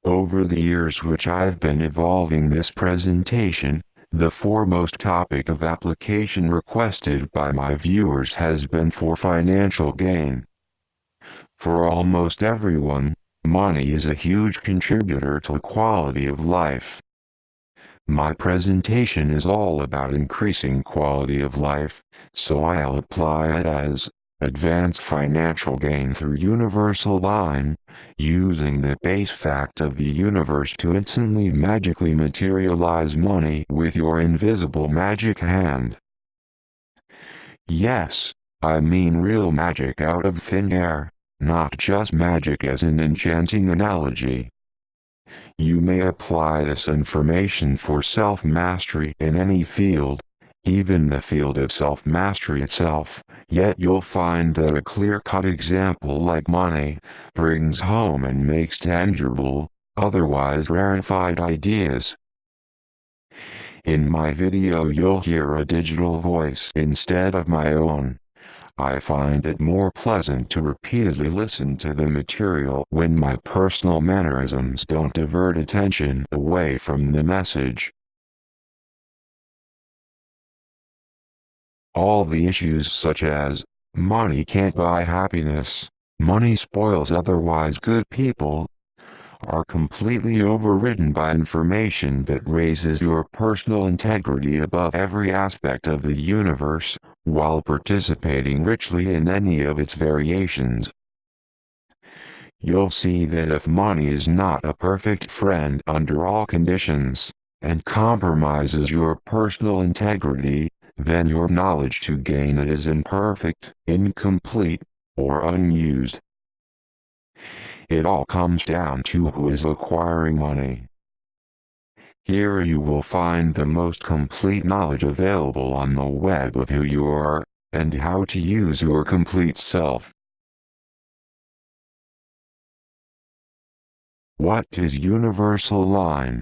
Over the years which I've been evolving this presentation, the foremost topic of application requested by my viewers has been for financial gain. For almost everyone, money is a huge contributor to the quality of life. My presentation is all about increasing quality of life, so I'll apply it as advanced financial gain through universal line, using the base fact of the universe to instantly magically materialize money with your invisible magic hand. Yes, I mean real magic out of thin air, not just magic as an enchanting analogy. You may apply this information for self-mastery in any field, even the field of self-mastery itself, yet you'll find that a clear-cut example like money brings home and makes tangible, otherwise rarefied ideas. In my video you'll hear a digital voice instead of my own. I find it more pleasant to repeatedly listen to the material when my personal mannerisms don't divert attention away from the message. All the issues such as, money can't buy happiness, money spoils otherwise good people, are completely overridden by information that raises your personal integrity above every aspect of the universe, while participating richly in any of its variations. You'll see that if money is not a perfect friend under all conditions, and compromises your personal integrity, then your knowledge to gain it is imperfect, incomplete, or unused. It all comes down to who is acquiring money. Here you will find the most complete knowledge available on the web of who you are, and how to use your complete self. What is universal line?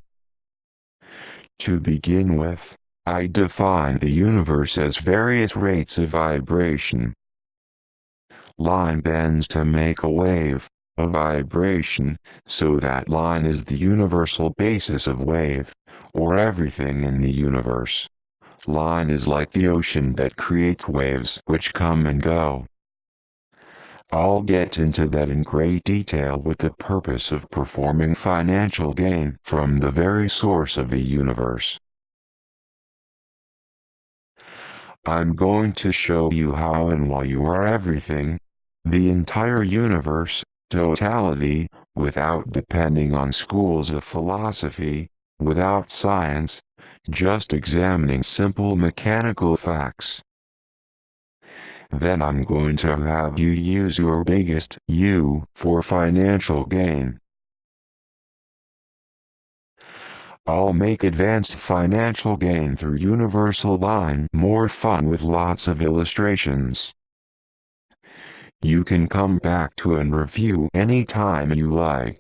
To begin with, I define the universe as various rates of vibration. Line bends to make a wave, a vibration, so that line is the universal basis of wave, or everything in the universe. Line is like the ocean that creates waves which come and go. I'll get into that in great detail with the purpose of performing financial gain from the very source of the universe. I'm going to show you how and why you are everything, the entire universe, totality, without depending on schools of philosophy, without science, just examining simple mechanical facts. Then I'm going to have you use your biggest you for financial gain. I'll make advanced financial gain through universal line more fun with lots of illustrations. You can come back to and review anytime you like.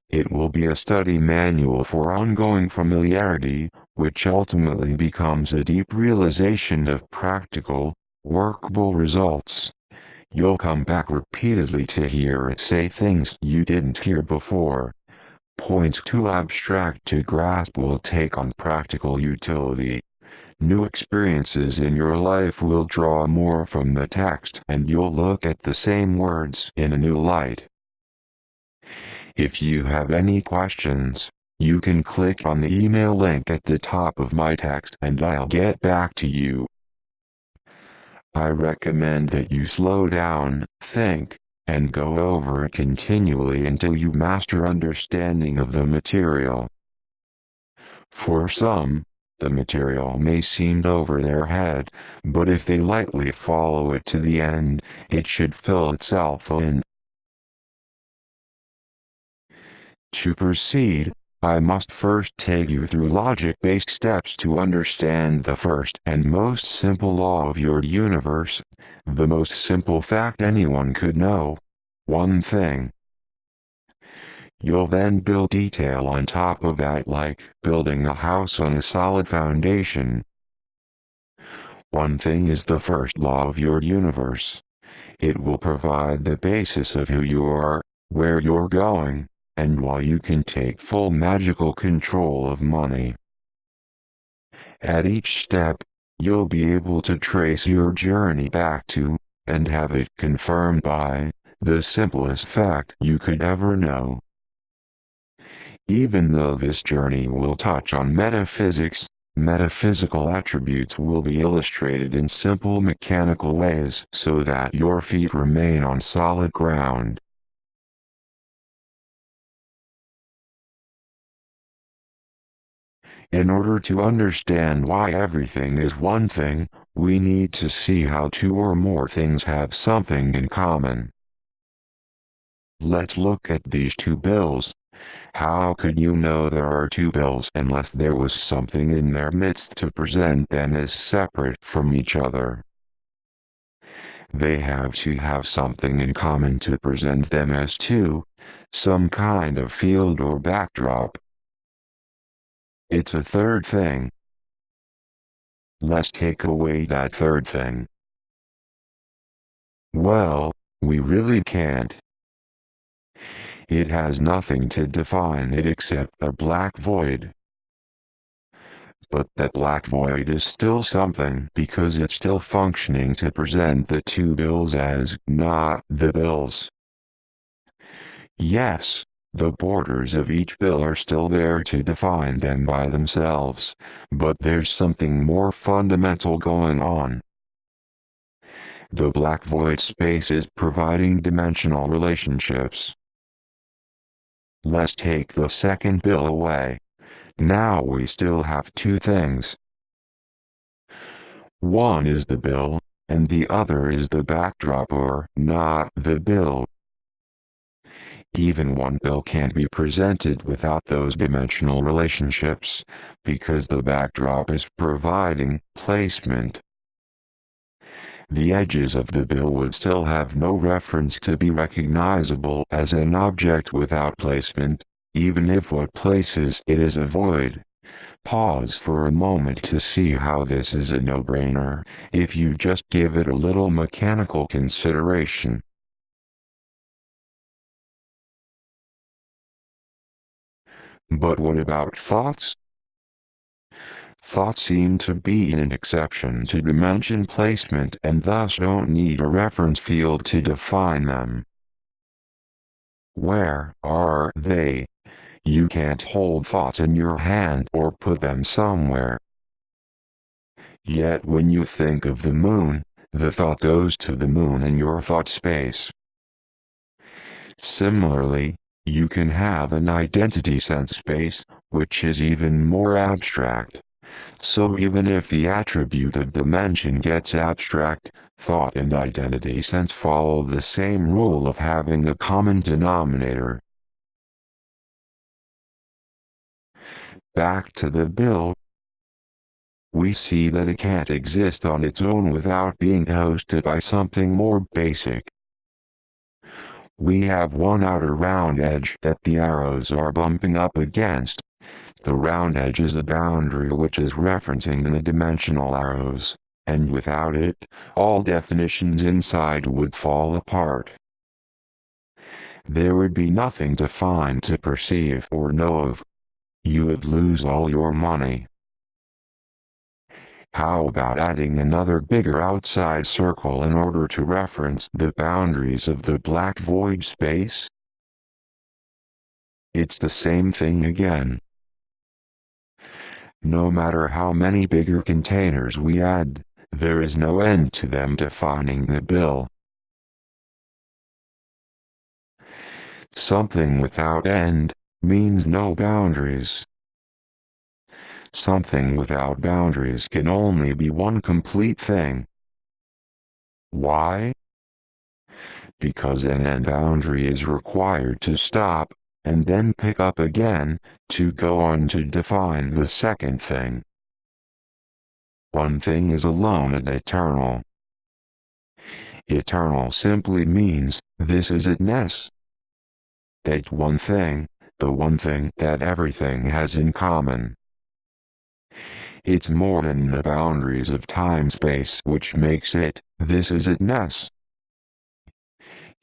It will be a study manual for ongoing familiarity, which ultimately becomes a deep realization of practical, workable results. You'll come back repeatedly to hear it say things you didn't hear before. Points too abstract to grasp will take on practical utility. New experiences in your life will draw more from the text and you'll look at the same words in a new light. If you have any questions, you can click on the email link at the top of my text and I'll get back to you. I recommend that you slow down, think, and go over it continually until you master understanding of the material. For some, the material may seem over their head, but if they lightly follow it to the end, it should fill itself in. To proceed, I must first take you through logic-based steps to understand the first and most simple law of your universe, the most simple fact anyone could know: one thing. You'll then build detail on top of that, like building a house on a solid foundation. One thing is the first law of your universe. It will provide the basis of who you are, where you're going, and while you can take full magical control of money, at each step, you'll be able to trace your journey back to, and have it confirmed by, the simplest fact you could ever know. Even though this journey will touch on metaphysics, metaphysical attributes will be illustrated in simple mechanical ways so that your feet remain on solid ground. In order to understand why everything is one thing, we need to see how two or more things have something in common. Let's look at these two bills. How could you know there are two bills unless there was something in their midst to present them as separate from each other? They have to have something in common to present them as two, some kind of field or backdrop. It's a third thing. Let's take away that third thing. Well, we really can't. It has nothing to define it except a black void. But that black void is still something because it's still functioning to present the two bills as not the bills. Yes, the borders of each bill are still there to define them by themselves, but there's something more fundamental going on. The black void space is providing dimensional relationships. Let's take the second bill away. Now we still have two things. One is the bill, and the other is the backdrop or not the bill. Even one bill can't be presented without those dimensional relationships, because the backdrop is providing placement. The edges of the bill would still have no reference to be recognizable as an object without placement, even if what places it is a void. Pause for a moment to see how this is a no-brainer, if you just give it a little mechanical consideration. But what about thoughts? Thoughts seem to be an exception to dimension placement and thus don't need a reference field to define them. Where are they? You can't hold thoughts in your hand or put them somewhere. Yet when you think of the moon, the thought goes to the moon in your thought space. Similarly, you can have an identity sense space, which is even more abstract. So even if the attribute of dimension gets abstract, thought and identity sense follow the same rule of having a common denominator. Back to the bill. We see that it can't exist on its own without being hosted by something more basic. We have one outer round edge that the arrows are bumping up against. The round edge is the boundary which is referencing the dimensional arrows, and without it, all definitions inside would fall apart. There would be nothing to find to perceive or know of. You would lose all your money. How about adding another bigger outside circle in order to reference the boundaries of the black void space? It's the same thing again. No matter how many bigger containers we add, there is no end to them defining the bill. Something without end means no boundaries. Something without boundaries can only be one complete thing. Why? Because an end boundary is required to stop, and then pick up again, to go on to define the second thing. One thing is alone and eternal. Eternal simply means, this is itness. That one thing, the one thing that everything has in common. It's more than the boundaries of time-space which makes it, this is itness.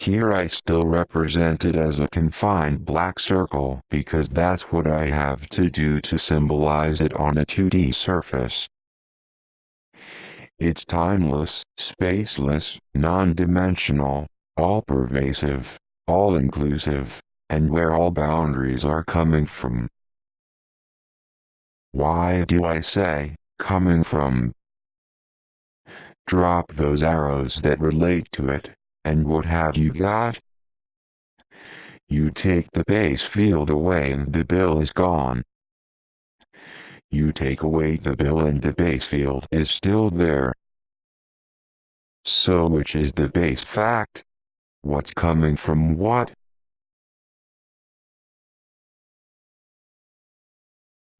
Here I still represent it as a confined black circle because that's what I have to do to symbolize it on a 2D surface. It's timeless, spaceless, non-dimensional, all-pervasive, all-inclusive, and where all boundaries are coming from. Why do I say, coming from? Drop those arrows that relate to it, and what have you got? You take the base field away and the bill is gone. You take away the bill and the base field is still there. So which is the base fact? What's coming from what?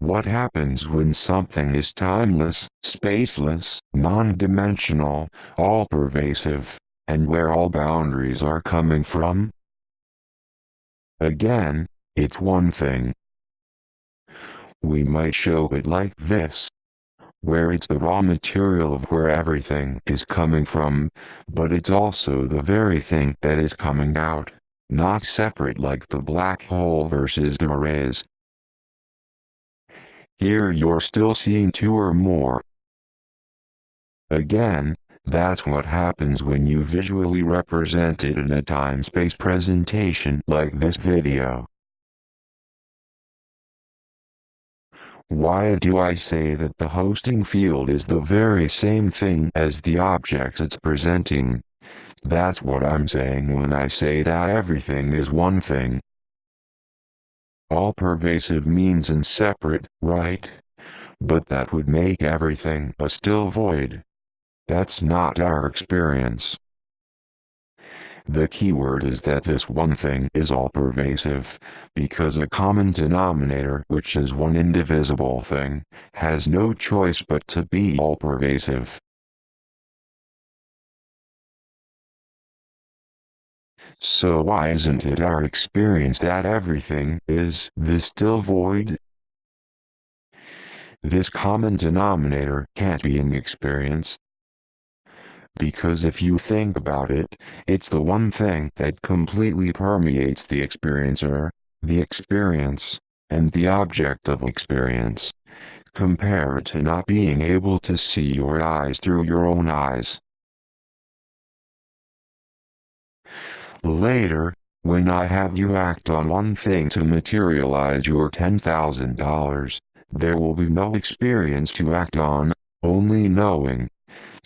What happens when something is timeless, spaceless, non-dimensional, all-pervasive, and where all boundaries are coming from? Again, it's one thing. We might show it like this, where it's the raw material of where everything is coming from, but it's also the very thing that is coming out, not separate like the black hole versus the rays. Here you're still seeing two or more. Again, that's what happens when you visually represent it in a time-space presentation like this video. Why do I say that the hosting field is the very same thing as the objects it's presenting? That's what I'm saying when I say that everything is one thing. All-pervasive means and separate, right? But that would make everything a still void. That's not our experience. The keyword is that this one thing is all-pervasive, because a common denominator, which is one indivisible thing, has no choice but to be all-pervasive. So why isn't it our experience that everything is this still void? This common denominator can't be an experience. Because if you think about it, it's the one thing that completely permeates the experiencer, the experience, and the object of experience, compared to not being able to see your eyes through your own eyes. Later, when I have you act on one thing to materialize your $10,000, there will be no experience to act on, only knowing.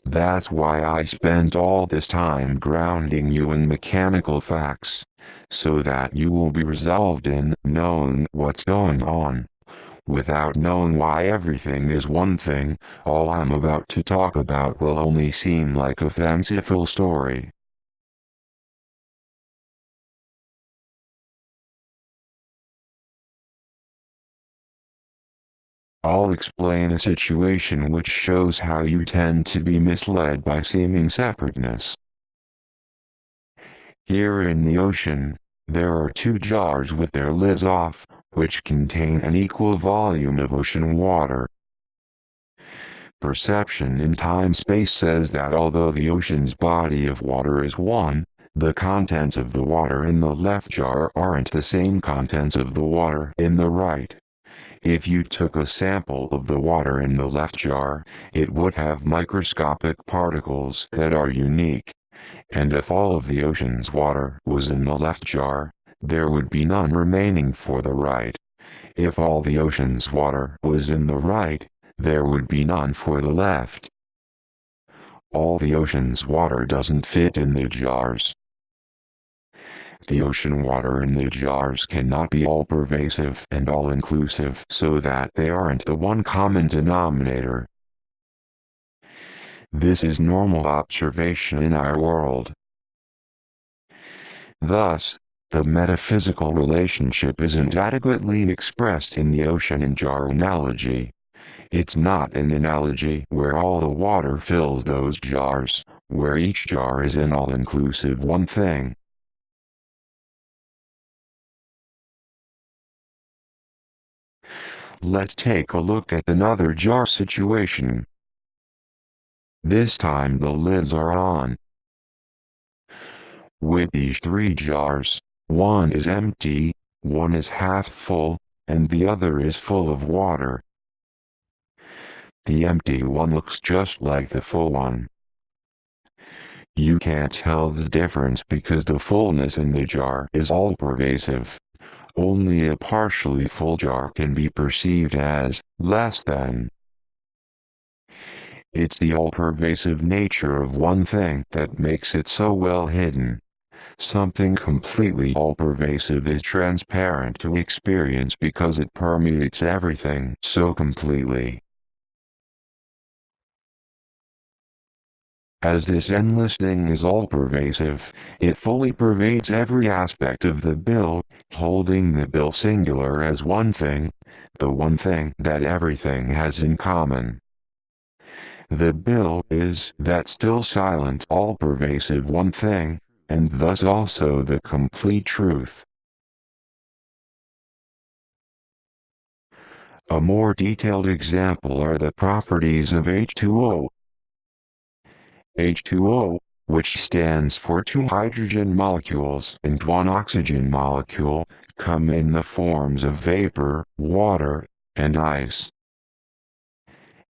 That's why I spent all this time grounding you in mechanical facts, so that you will be resolved in knowing what's going on. Without knowing why everything is one thing, all I'm about to talk about will only seem like a fanciful story. I'll explain a situation which shows how you tend to be misled by seeming separateness. Here in the ocean, there are two jars with their lids off, which contain an equal volume of ocean water. Perception in time-space says that although the ocean's body of water is one, the contents of the water in the left jar aren't the same contents of the water in the right. If you took a sample of the water in the left jar, it would have microscopic particles that are unique. And if all of the ocean's water was in the left jar, there would be none remaining for the right. If all the ocean's water was in the right, there would be none for the left. All the ocean's water doesn't fit in the jars. The ocean water in the jars cannot be all-pervasive and all-inclusive so that they aren't the one common denominator. This is normal observation in our world. Thus, the metaphysical relationship isn't adequately expressed in the ocean and jar analogy. It's not an analogy where all the water fills those jars, where each jar is an all-inclusive one thing. Let's take a look at another jar situation. This time the lids are on. With these three jars, one is empty, one is half full, and the other is full of water. The empty one looks just like the full one. You can't tell the difference because the fullness in the jar is all-pervasive. Only a partially full jar can be perceived as less than. It's the all-pervasive nature of one thing that makes it so well hidden. Something completely all-pervasive is transparent to experience because it permeates everything so completely. As this endless thing is all-pervasive, it fully pervades every aspect of the bill, holding the bill singular as one thing, the one thing that everything has in common. The bill is that still silent all-pervasive one thing, and thus also the complete truth. A more detailed example are the properties of H2O. H2O, which stands for two hydrogen molecules and one oxygen molecule, come in the forms of vapor, water, and ice.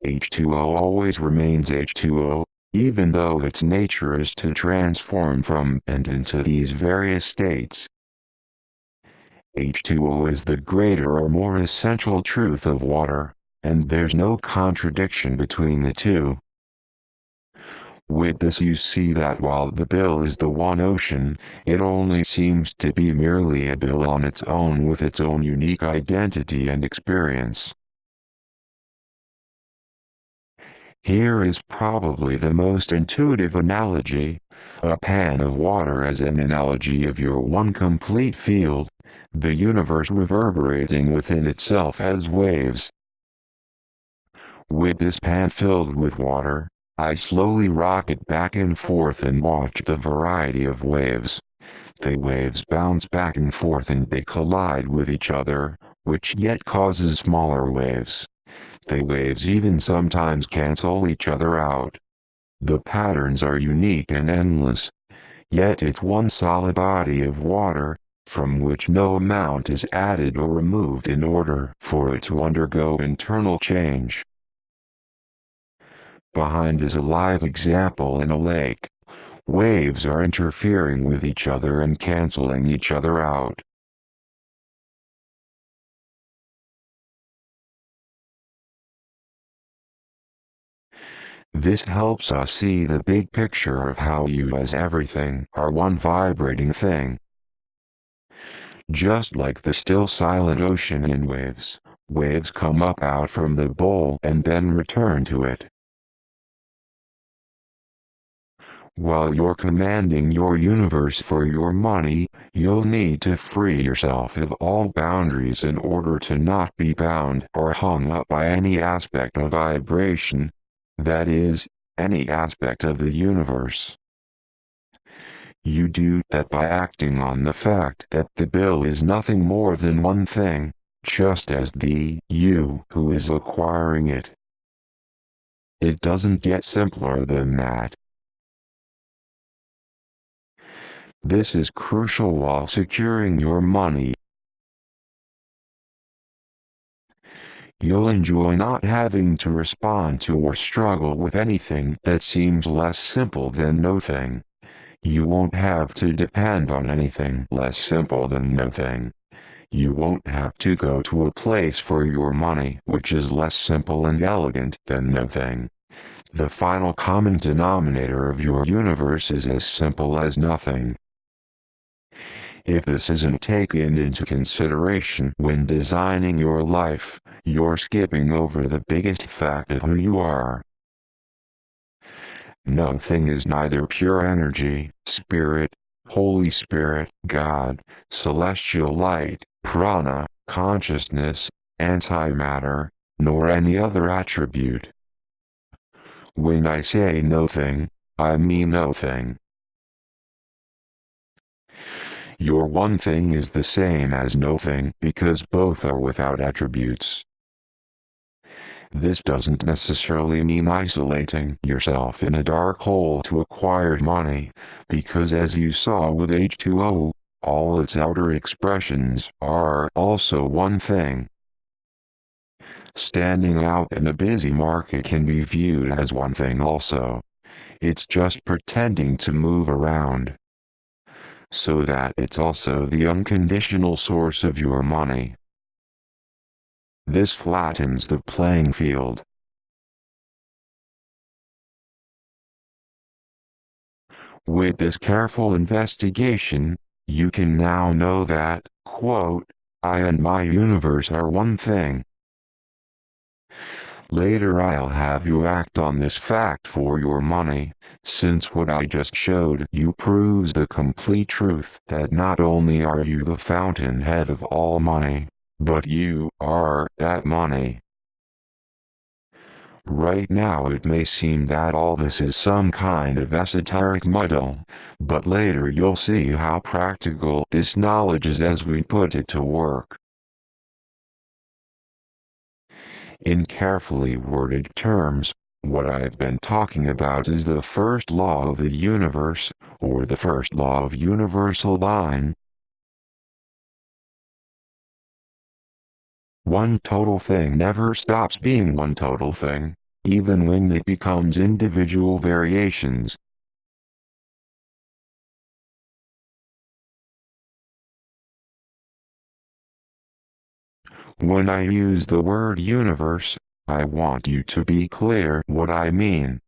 H2O always remains H2O, even though its nature is to transform from and into these various states. H2O is the greater or more essential truth of water, and there's no contradiction between the two. With this you see that while the bill is the one ocean, it only seems to be merely a bill on its own with its own unique identity and experience. Here is probably the most intuitive analogy, a pan of water as an analogy of your one complete field, the universe reverberating within itself as waves. With this pan filled with water, I slowly rock it back and forth and watch the variety of waves. The waves bounce back and forth and they collide with each other, which yet causes smaller waves. The waves even sometimes cancel each other out. The patterns are unique and endless. Yet it's one solid body of water, from which no amount is added or removed in order for it to undergo internal change. Behind is a live example in a lake. Waves are interfering with each other and canceling each other out. This helps us see the big picture of how you as everything are one vibrating thing. Just like the still silent ocean in waves, waves come up out from the bowl and then return to it. While you're commanding your universe for your money, you'll need to free yourself of all boundaries in order to not be bound or hung up by any aspect of vibration, that is, any aspect of the universe. You do that by acting on the fact that the bill is nothing more than one thing, just as the you who is acquiring it. It doesn't get simpler than that. This is crucial while securing your money. You'll enjoy not having to respond to or struggle with anything that seems less simple than nothing. You won't have to depend on anything less simple than nothing. You won't have to go to a place for your money which is less simple and elegant than nothing. The final common denominator of your universe is as simple as nothing. If this isn't taken into consideration when designing your life, you're skipping over the biggest fact of who you are. Nothing is neither pure energy, spirit, Holy Spirit, God, celestial light, prana, consciousness, antimatter, nor any other attribute. When I say nothing, I mean nothing. Your one thing is the same as nothing because both are without attributes. This doesn't necessarily mean isolating yourself in a dark hole to acquire money, because as you saw with H2O, all its outer expressions are also one thing. Standing out in a busy market can be viewed as one thing also. It's just pretending to move around, so that it's also the unconditional source of your money. This flattens the playing field. With this careful investigation, you can now know that, quote, I and my universe are one thing. Later I'll have you act on this fact for your money, since what I just showed you proves the complete truth that not only are you the fountainhead of all money, but you are that money. Right now it may seem that all this is some kind of esoteric muddle, but later you'll see how practical this knowledge is as we put it to work. In carefully worded terms, what I've been talking about is the first law of the universe, or the first law of universal line. One total thing never stops being one total thing, even when it becomes individual variations. When I use the word universe, I want you to be clear what I mean.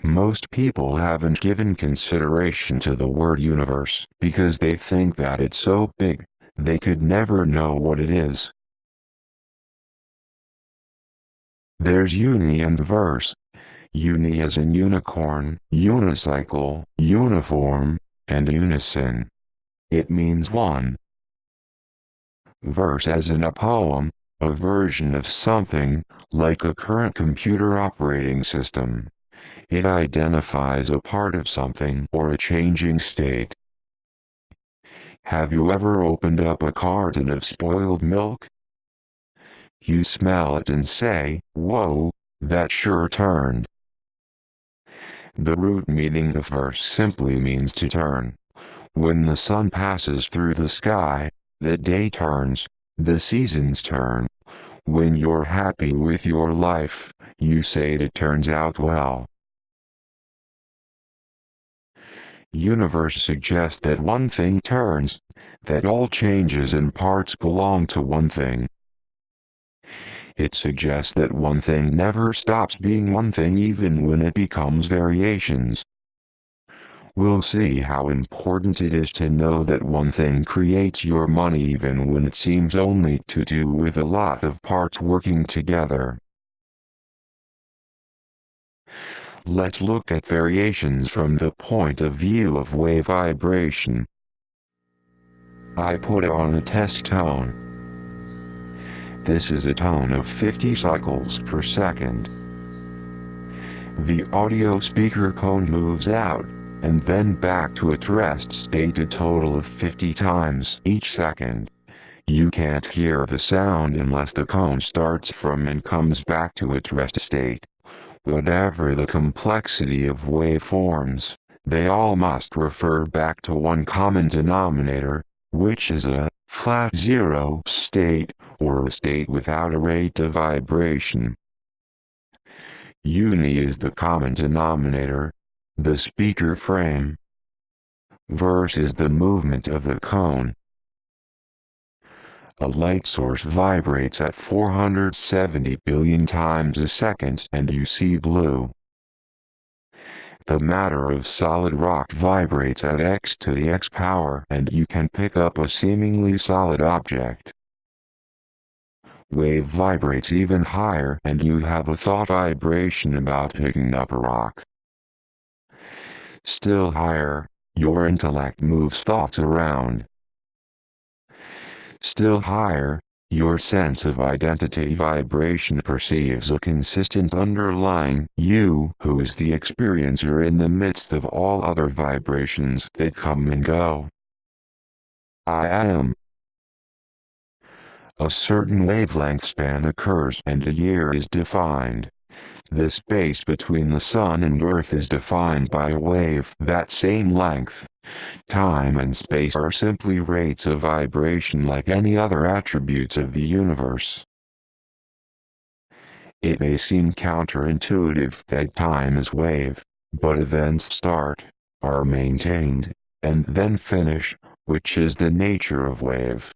Most people haven't given consideration to the word universe because they think that it's so big, they could never know what it is. There's uni and verse. Uni as in unicorn, unicycle, uniform, and unison. It means one. Verse as in a poem, a version of something, like a current computer operating system. It identifies a part of something or a changing state. Have you ever opened up a carton of spoiled milk? You smell it and say, whoa, that sure turned. The root meaning of verse simply means to turn. When the sun passes through the sky, the day turns, the seasons turn. When you're happy with your life, you say it turns out well. Universe suggests that one thing turns, that all changes and parts belong to one thing. It suggests that one thing never stops being one thing even when it becomes variations. We'll see how important it is to know that one thing creates your money even when it seems only to do with a lot of parts working together. Let's look at variations from the point of view of wave vibration. I put on a test tone. This is a tone of 50 cycles per second. The audio speaker cone moves out, and then back to its rest state a total of 50 times each second. You can't hear the sound unless the cone starts from and comes back to its rest state. Whatever the complexity of waveforms, they all must refer back to one common denominator, which is a flat zero state, or a state without a rate of vibration. Uni is the common denominator, the speaker frame. Verse is the movement of the cone. A light source vibrates at 470 billion times a second and you see blue. The matter of solid rock vibrates at x to the x power and you can pick up a seemingly solid object. Wave vibrates even higher and you have a thought vibration about picking up a rock. Still higher, your intellect moves thoughts around. Still higher, your sense of identity vibration perceives a consistent underlying you who is the experiencer in the midst of all other vibrations that come and go. I am. A certain wavelength span occurs and a year is defined. The space between the Sun and Earth is defined by a wave that same length. Time and space are simply rates of vibration like any other attributes of the universe. It may seem counterintuitive that time is wave, but events start, are maintained, and then finish, which is the nature of wave.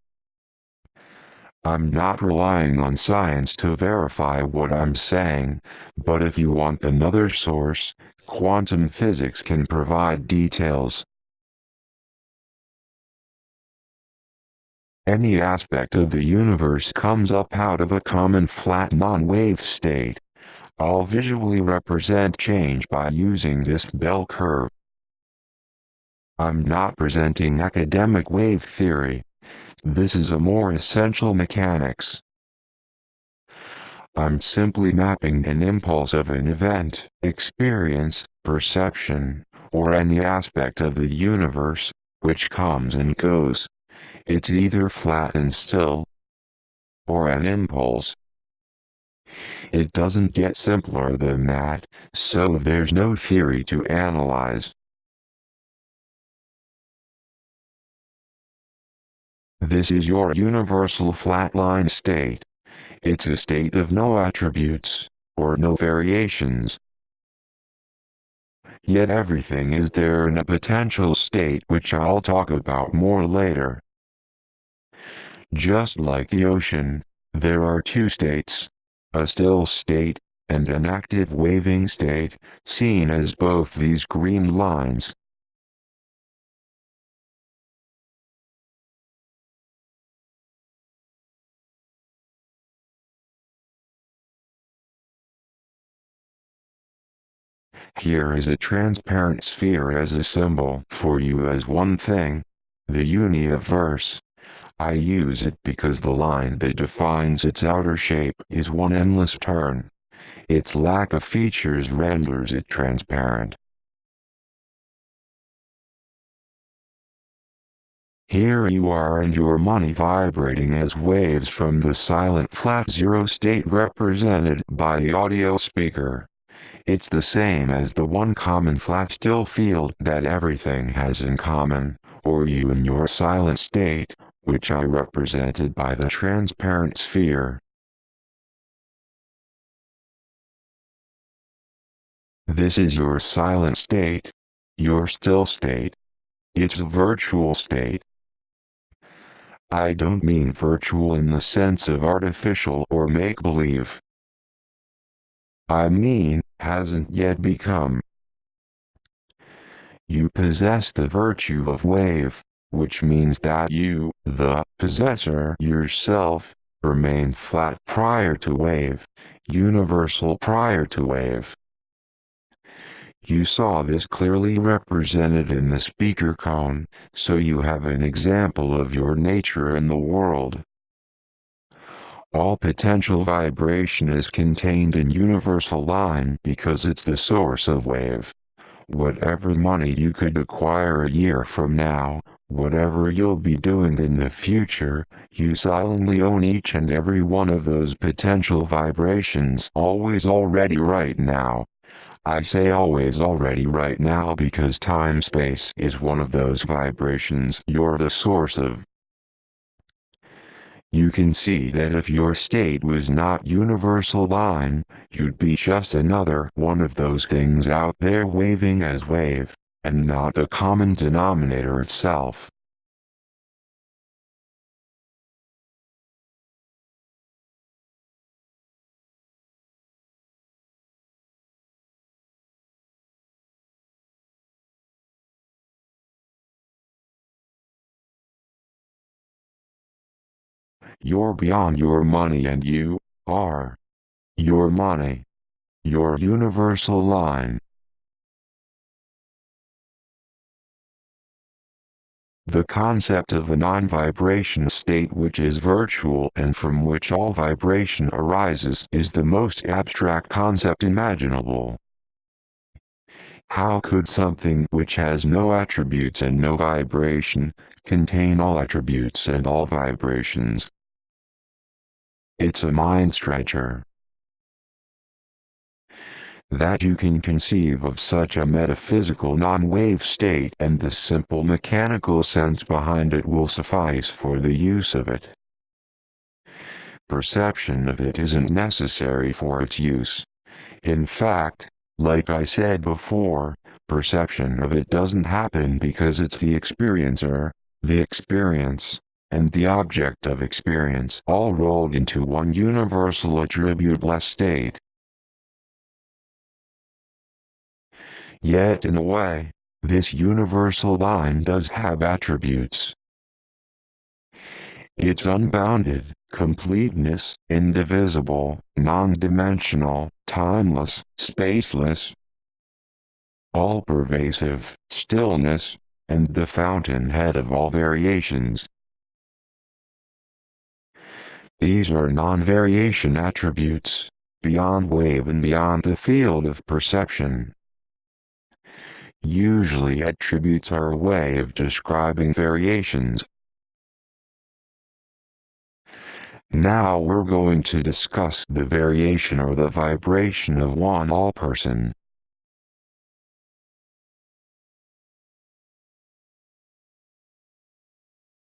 I'm not relying on science to verify what I'm saying, but if you want another source, quantum physics can provide details. Any aspect of the universe comes up out of a common flat non-wave state. I'll visually represent change by using this bell curve. I'm not presenting academic wave theory. This is a more essential mechanics. I'm simply mapping an impulse of an event, experience, perception, or any aspect of the universe, which comes and goes. It's either flat and still, or an impulse. It doesn't get simpler than that, so there's no theory to analyze. This is your universal flatline state. It's a state of no attributes, or no variations. Yet everything is there in a potential state which I'll talk about more later. Just like the ocean, there are two states, a still state, and an active waving state, seen as both these green lines. Here is a transparent sphere as a symbol for you as one thing, the universe. I use it because the line that defines its outer shape is one endless turn. Its lack of features renders it transparent. Here you are and your money vibrating as waves from the silent flat zero state represented by the audio speaker. It's the same as the one common flat still field that everything has in common, or you in your silent state, which I represented by the transparent sphere. This is your silent state, your still state. It's a virtual state. I don't mean virtual in the sense of artificial or make-believe. I mean, hasn't yet become. You possess the virtue of wave, which means that you, the possessor yourself, remain flat prior to wave, universal prior to wave. You saw this clearly represented in the speaker cone, so you have an example of your nature in the world. All potential vibration is contained in universal line because it's the source of wave. Whatever money you could acquire a year from now, whatever you'll be doing in the future, you silently own each and every one of those potential vibrations always already right now. I say always already right now because time-space is one of those vibrations you're the source of. You can see that if your state was not universal line, you'd be just another one of those things out there waving as wave, and not the common denominator itself. You're beyond your money and you are your money, your universal line. The concept of a non-vibration state which is virtual and from which all vibration arises is the most abstract concept imaginable. How could something which has no attributes and no vibration contain all attributes and all vibrations? It's a mind stretcher. That you can conceive of such a metaphysical non-wave state, and the simple mechanical sense behind it will suffice for the use of it. Perception of it isn't necessary for its use. In fact, like I said before, perception of it doesn't happen because it's the experiencer, the experience, and the object of experience all rolled into one universal attributeless state. Yet in a way, this universal line does have attributes. It's unbounded, completeness, indivisible, non-dimensional, timeless, spaceless, all-pervasive, stillness, and the fountainhead of all variations. These are non-variation attributes, beyond wave and beyond the field of perception. Usually attributes are a way of describing variations. Now we're going to discuss the variation or the vibration of one all-person.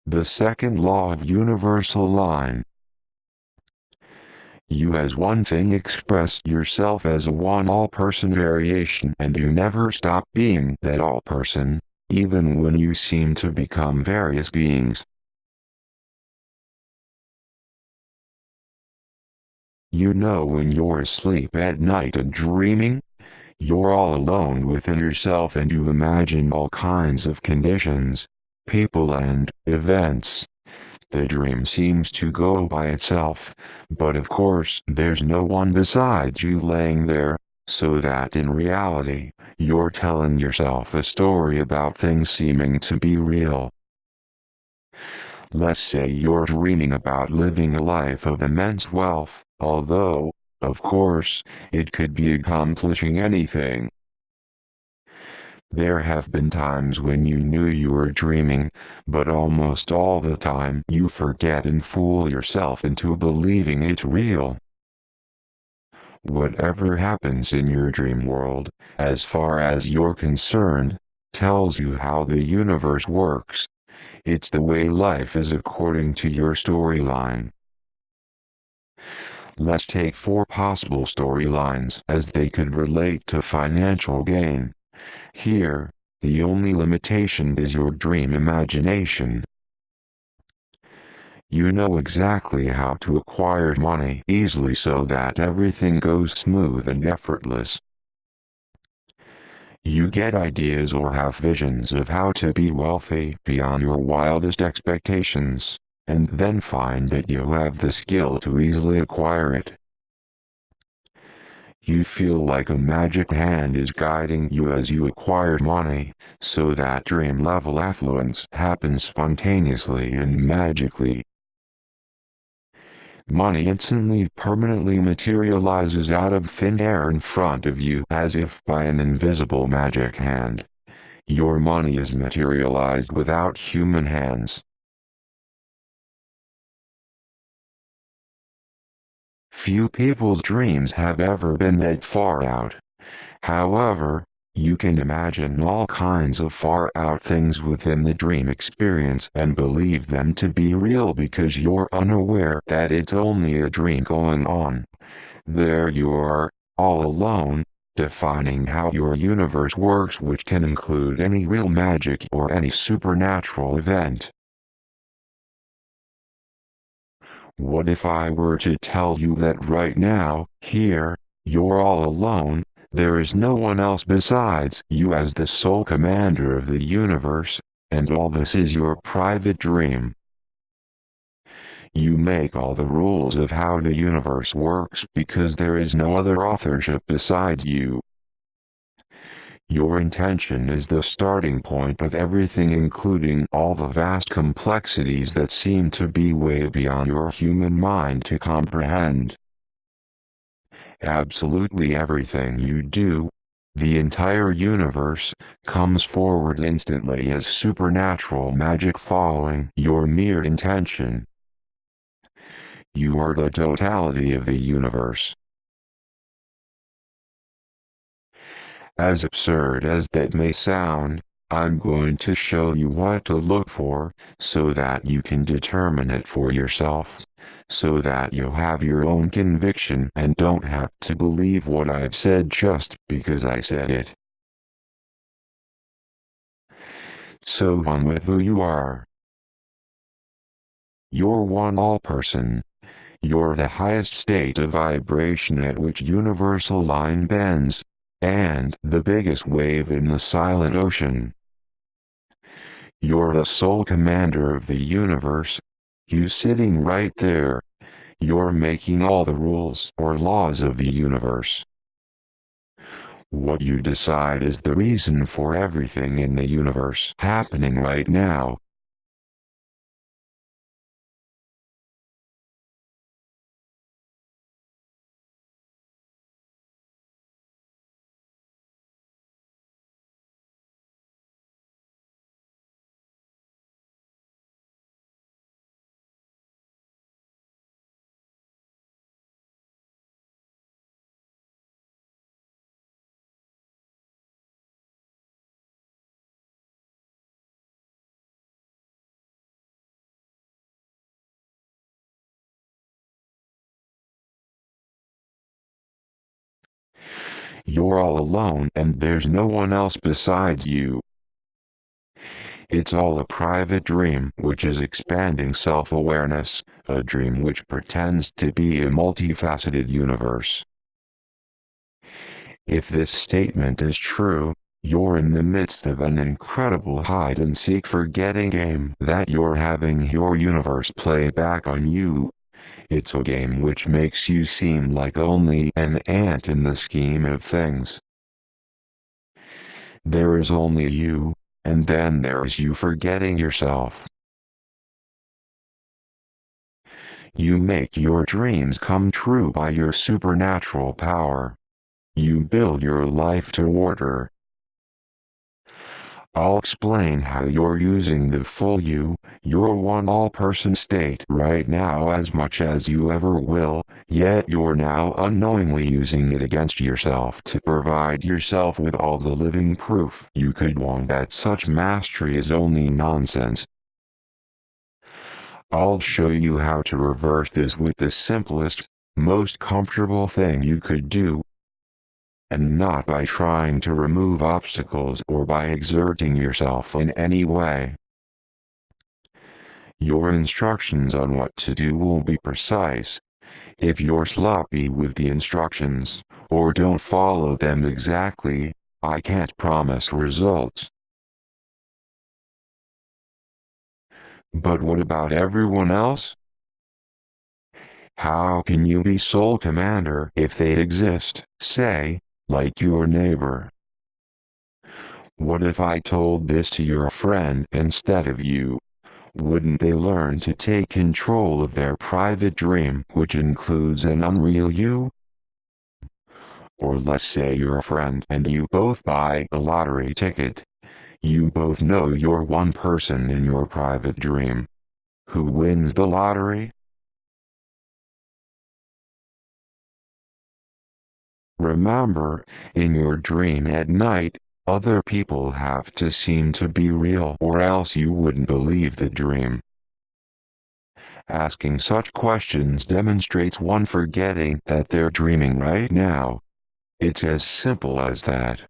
The second law of universal line. You as one thing express yourself as a one all-person variation, and you never stop being that all-person, even when you seem to become various beings. You know when you're asleep at night and dreaming, you're all alone within yourself and you imagine all kinds of conditions, people and events. The dream seems to go by itself, but of course there's no one besides you laying there, so that in reality, you're telling yourself a story about things seeming to be real. Let's say you're dreaming about living a life of immense wealth, although, of course, it could be accomplishing anything. There have been times when you knew you were dreaming, but almost all the time you forget and fool yourself into believing it's real. Whatever happens in your dream world, as far as you're concerned, tells you how the universe works. It's the way life is according to your storyline. Let's take 4 possible storylines as they could relate to financial gain. Here, the only limitation is your dream imagination. You know exactly how to acquire money easily so that everything goes smooth and effortless. You get ideas or have visions of how to be wealthy beyond your wildest expectations, and then find that you have the skill to easily acquire it. You feel like a magic hand is guiding you as you acquire money, so that dream-level affluence happens spontaneously and magically. Money instantly permanently materializes out of thin air in front of you as if by an invisible magic hand. Your money is materialized without human hands. Few people's dreams have ever been that far out. However, you can imagine all kinds of far-out things within the dream experience and believe them to be real because you're unaware that it's only a dream going on. There you are, all alone, defining how your universe works, which can include any real magic or any supernatural event. What if I were to tell you that right now, here, you're all alone? There is no one else besides you as the sole commander of the universe, and all this is your private dream. You make all the rules of how the universe works because there is no other authorship besides you. Your intention is the starting point of everything, including all the vast complexities that seem to be way beyond your human mind to comprehend. Absolutely everything you do, the entire universe, comes forward instantly as supernatural magic following your mere intention. You are the totality of the universe. As absurd as that may sound, I'm going to show you what to look for, so that you can determine it for yourself, so that you have your own conviction and don't have to believe what I've said just because I said it. So on with who you are. You're one all-person. You're the highest state of vibration at which universal line bends, and the biggest wave in the silent ocean. You're the sole commander of the universe. You sitting right there. You're making all the rules or laws of the universe. What you decide is the reason for everything in the universe happening right now. You're all alone and there's no one else besides you. It's all a private dream which is expanding self-awareness, a dream which pretends to be a multifaceted universe. If this statement is true, you're in the midst of an incredible hide-and-seek forgetting game that you're having your universe play back on you. It's a game which makes you seem like only an ant in the scheme of things. There is only you, and then there's you forgetting yourself. You make your dreams come true by your supernatural power. You build your life to order. I'll explain how you're using the full you, your one all-person state right now as much as you ever will, yet you're now unknowingly using it against yourself to provide yourself with all the living proof you could want that such mastery is only nonsense. I'll show you how to reverse this with the simplest, most comfortable thing you could do, and not by trying to remove obstacles or by exerting yourself in any way. Your instructions on what to do will be precise. If you're sloppy with the instructions, or don't follow them exactly, I can't promise results. But what about everyone else? How can you be sole commander if they exist, say, like your neighbor? What if I told this to your friend instead of you? Wouldn't they learn to take control of their private dream, which includes an unreal you? Or let's say you're a friend and you both buy a lottery ticket. You both know you're one person in your private dream. Who wins the lottery? Remember, in your dream at night, other people have to seem to be real or else you wouldn't believe the dream. Asking such questions demonstrates one forgetting that they're dreaming right now. It's as simple as that.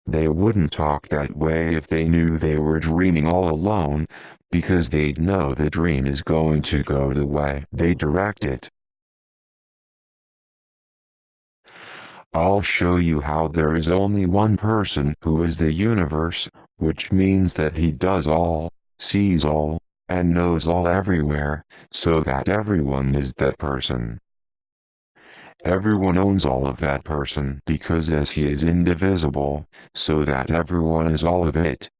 They wouldn't talk that way if they knew they were dreaming all alone, because they'd know the dream is going to go the way they direct it. I'll show you how there is only one person who is the universe, which means that he does all, sees all, and knows all everywhere, so that everyone is that person. Everyone owns all of that person because as he is indivisible, so that everyone is all of it.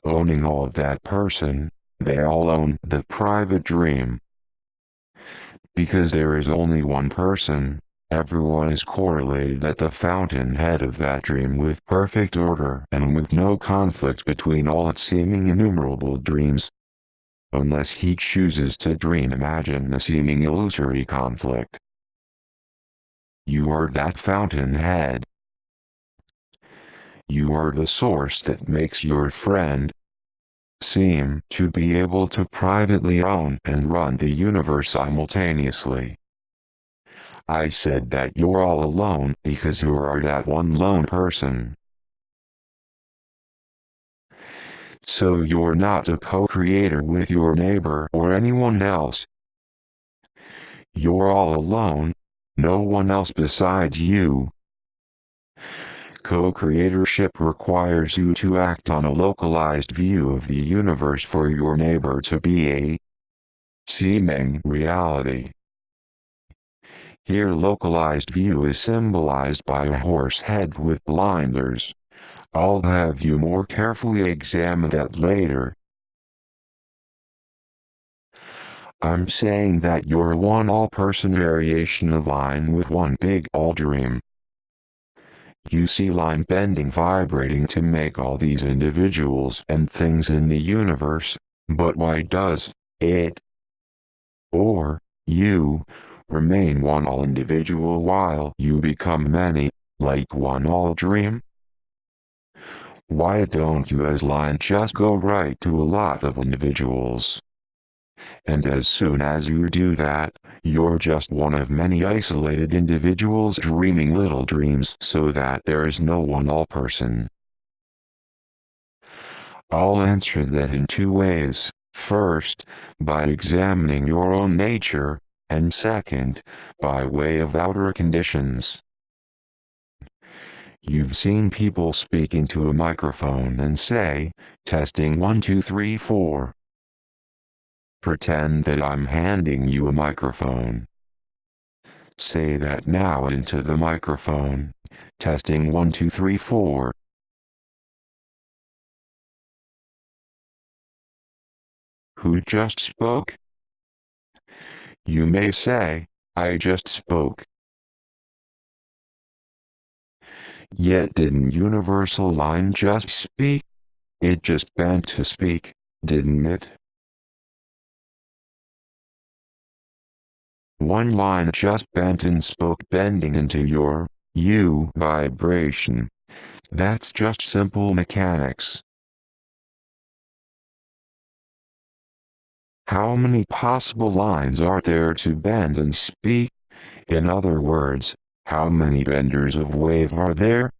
Owning all of that person, they all own the private dream. Because there is only one person, everyone is correlated at the fountainhead of that dream with perfect order and with no conflict between all its seeming innumerable dreams. unless he chooses to dream imagine a seeming illusory conflict. You are that fountainhead. You are the source that makes your friend seem to be able to privately own and run the universe simultaneously. I said that you're all alone because you are that one lone person. So you're not a co-creator with your neighbor or anyone else. You're all alone, no one else besides you. Co-creatorship requires you to act on a localized view of the universe for your neighbor to be a seeming reality. Here localized view is symbolized by a horse head with blinders. I'll have you more carefully examine that later. I'm saying that you're one all-person variation of line with one big all-dream. You see line bending vibrating to make all these individuals and things in the universe, but why does it, or you, remain one all individual while you become many, like one all dream? Why don't you as line just go right to a lot of individuals? And as soon as you do that, you're just one of many isolated individuals dreaming little dreams so that there is no one all person. I'll answer that in two ways. First, by examining your own nature, and second, by way of outer conditions. You've seen people speak into a microphone and say, testing 1 2 3 4. Pretend that I'm handing you a microphone. Say that now into the microphone. Testing 1 2 3 4. Who just spoke? You may say, I just spoke. Yet didn't universal line just speak? It just bent to speak, didn't it? One line just bent and spoke bending into your, you vibration. That's just simple mechanics. How many possible lines are there to bend and speak? In other words, how many benders of wave are there?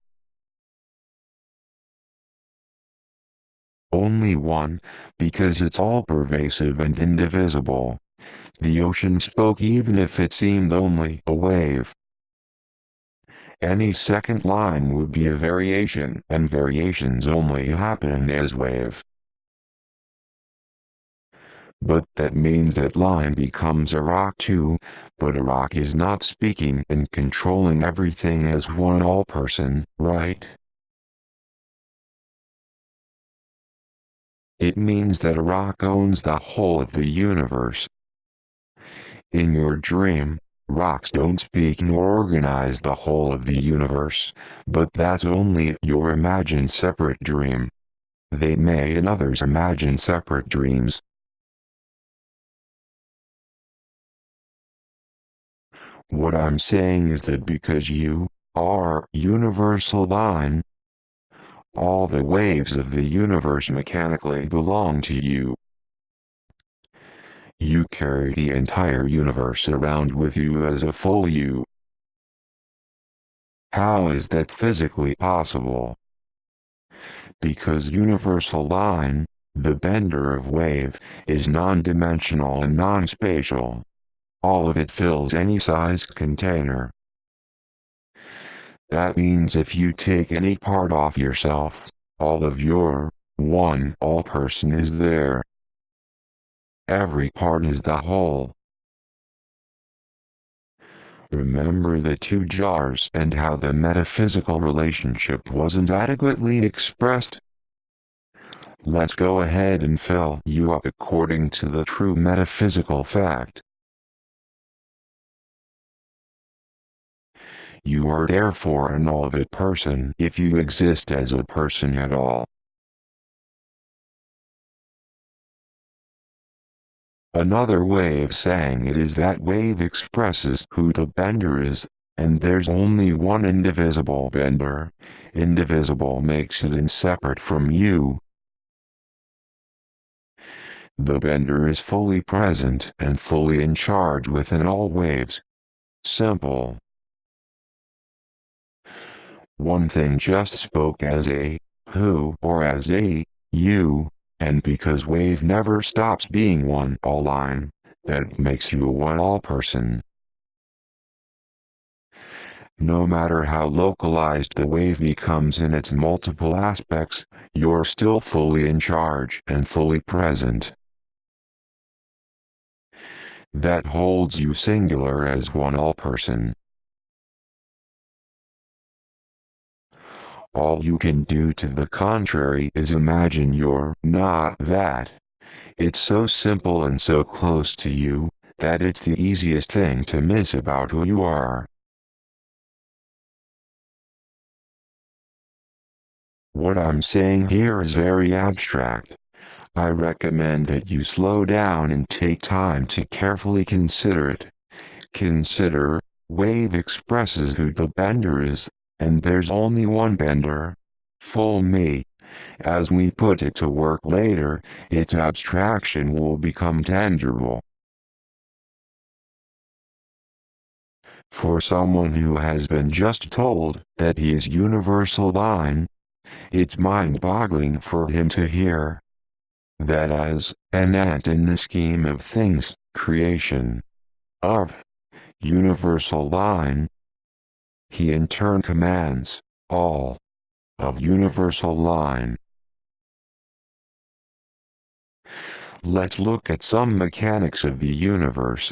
Only one, because it's all pervasive and indivisible. The ocean spoke even if it seemed only a wave. Any second line would be a variation, and variations only happen as wave. But that means that line becomes a rock too, but a rock is not speaking and controlling everything as one all person, right? It means that a rock owns the whole of the universe. In your dream, rocks don't speak nor organize the whole of the universe, but that's only your imagined separate dream. They may and others imagine separate dreams. What I'm saying is that because you are universal line, all the waves of the universe mechanically belong to you. You carry the entire universe around with you as a full you. How is that physically possible? Because universal line, the bender of wave, is non-dimensional and non-spatial. All of it fills any sized container. That means if you take any part off yourself, all of your, one all person is there. Every part is the whole. Remember the two jars and how the metaphysical relationship wasn't adequately expressed? Let's go ahead and fill you up according to the true metaphysical fact. You are therefore an all of it person if you exist as a person at all. Another way of saying it is that wave expresses who the bender is, and there's only one indivisible bender. Indivisible makes it separate from you. The bender is fully present and fully in charge within all waves. Simple. One thing just spoke as a who or as a you, and because wave never stops being one all line, that makes you a one all person. No matter how localized the wave becomes in its multiple aspects, you're still fully in charge and fully present. That holds you singular as one all person. All you can do to the contrary is imagine you're not that. It's so simple and so close to you, that it's the easiest thing to miss about who you are. What I'm saying here is very abstract. I recommend that you slow down and take time to carefully consider it. Consider, wave expresses who the bender is, and there's only one bender. Full me. As we put it to work later, its abstraction will become tangible. For someone who has been just told that he is universal line, it's mind-boggling for him to hear that as an ant in the scheme of things, creation of universal line, he in turn commands all of universal line. Let's look at some mechanics of the universe.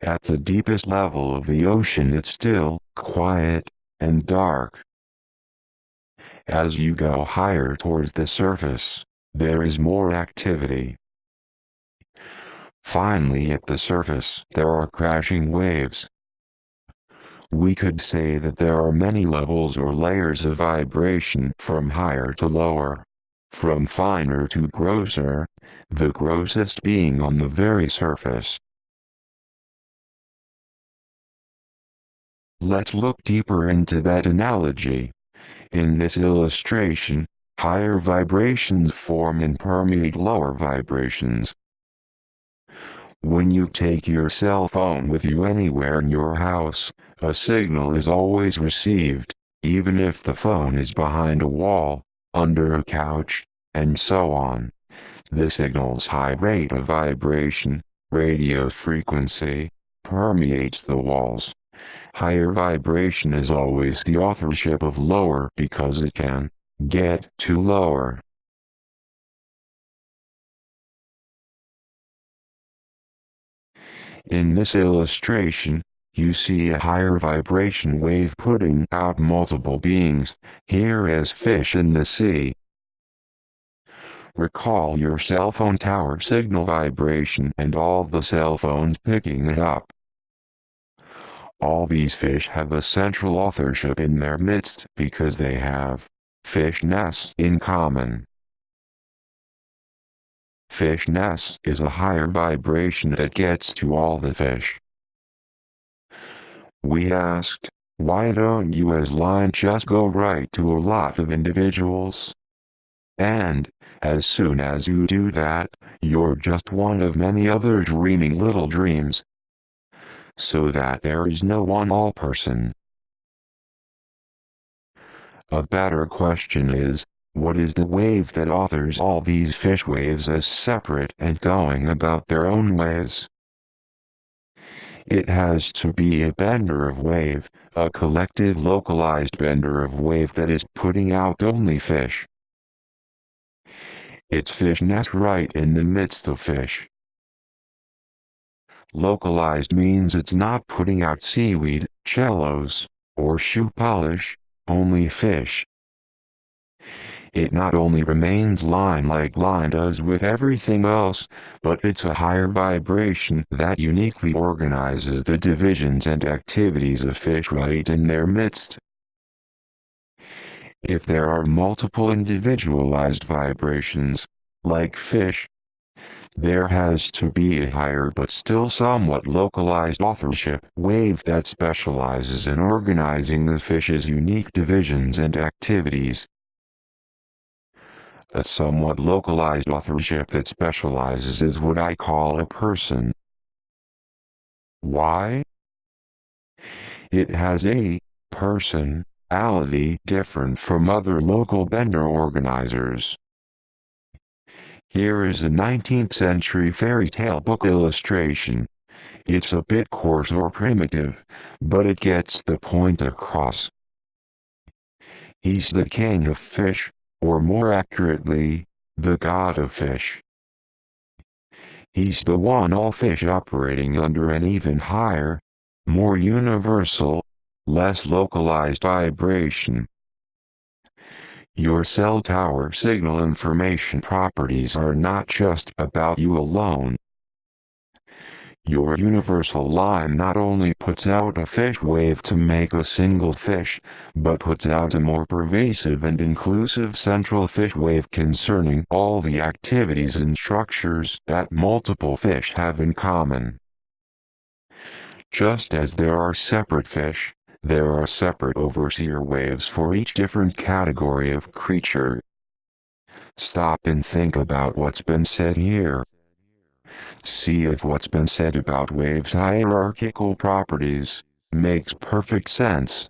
At the deepest level of the ocean it's still, quiet, and dark. As you go higher towards the surface, there is more activity. Finally at the surface there are crashing waves. We could say that there are many levels or layers of vibration from higher to lower, from finer to grosser, the grossest being on the very surface. Let's look deeper into that analogy. In this illustration, higher vibrations form and permeate lower vibrations. When you take your cell phone with you anywhere in your house, a signal is always received, even if the phone is behind a wall, under a couch, and so on. The signal's high rate of vibration, radio frequency, permeates the walls. Higher vibration is always the authorship of lower because it can get to lower. In this illustration, you see a higher vibration wave putting out multiple beings, here as fish in the sea. Recall your cell phone tower signal vibration and all the cell phones picking it up. All these fish have a central authorship in their midst because they have fishness in common. Fishness is a higher vibration that gets to all the fish. We asked, why don't you as line just go right to a lot of individuals? And, as soon as you do that, you're just one of many other dreaming little dreams. So that there is no one all person. A better question is, what is the wave that authors all these fish waves as separate and going about their own ways? It has to be a bender of wave, a collective localized bender of wave that is putting out only fish. It's fishness right in the midst of fish. Localized means it's not putting out seaweed, cellos, or shoe polish, only fish. It not only remains line like line does with everything else, but it's a higher vibration that uniquely organizes the divisions and activities of fish right in their midst. If there are multiple individualized vibrations, like fish, There has to be a higher but still somewhat localized authorship wave that specializes in organizing the fish's unique divisions and activities. A somewhat localized authorship that specializes is what I call a person. Why? It has a personality different from other local Bender organizers. Here is a 19th century fairy tale book illustration. It's a bit coarse or primitive, but it gets the point across. He's the king of fish, or more accurately, the god of fish. He's the one all fish operating under an even higher, more universal, less localized vibration. Your cell tower signal information properties are not just about you alone. Your universal line not only puts out a fish wave to make a single fish, but puts out a more pervasive and inclusive central fish wave concerning all the activities and structures that multiple fish have in common. Just as there are separate fish, there are separate overseer waves for each different category of creature. Stop and think about what's been said here. See if what's been said about waves' hierarchical properties makes perfect sense.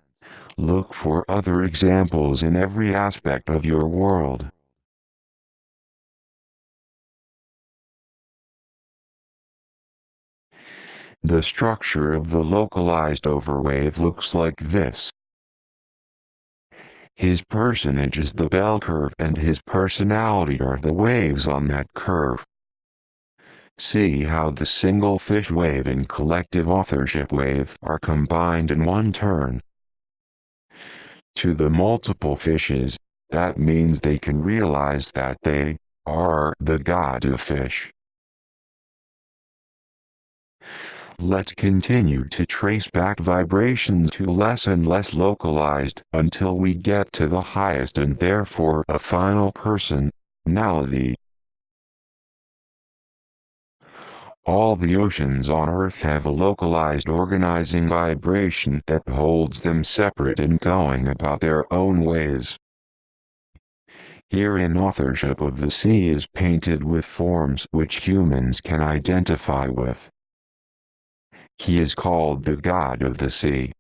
Look for other examples in every aspect of your world. The structure of the localized overwave looks like this. His personage is the bell curve and his personality are the waves on that curve. See how the single fish wave and collective authorship wave are combined in one turn. To the multiple fishes, that means they can realize that they are the god of fish. Let's continue to trace back vibrations to less and less localized until we get to the highest and therefore a final personality. All the oceans on Earth have a localized organizing vibration that holds them separate and going about their own ways. Herein authorship of the sea is painted with forms which humans can identify with. He is called the god of the sea.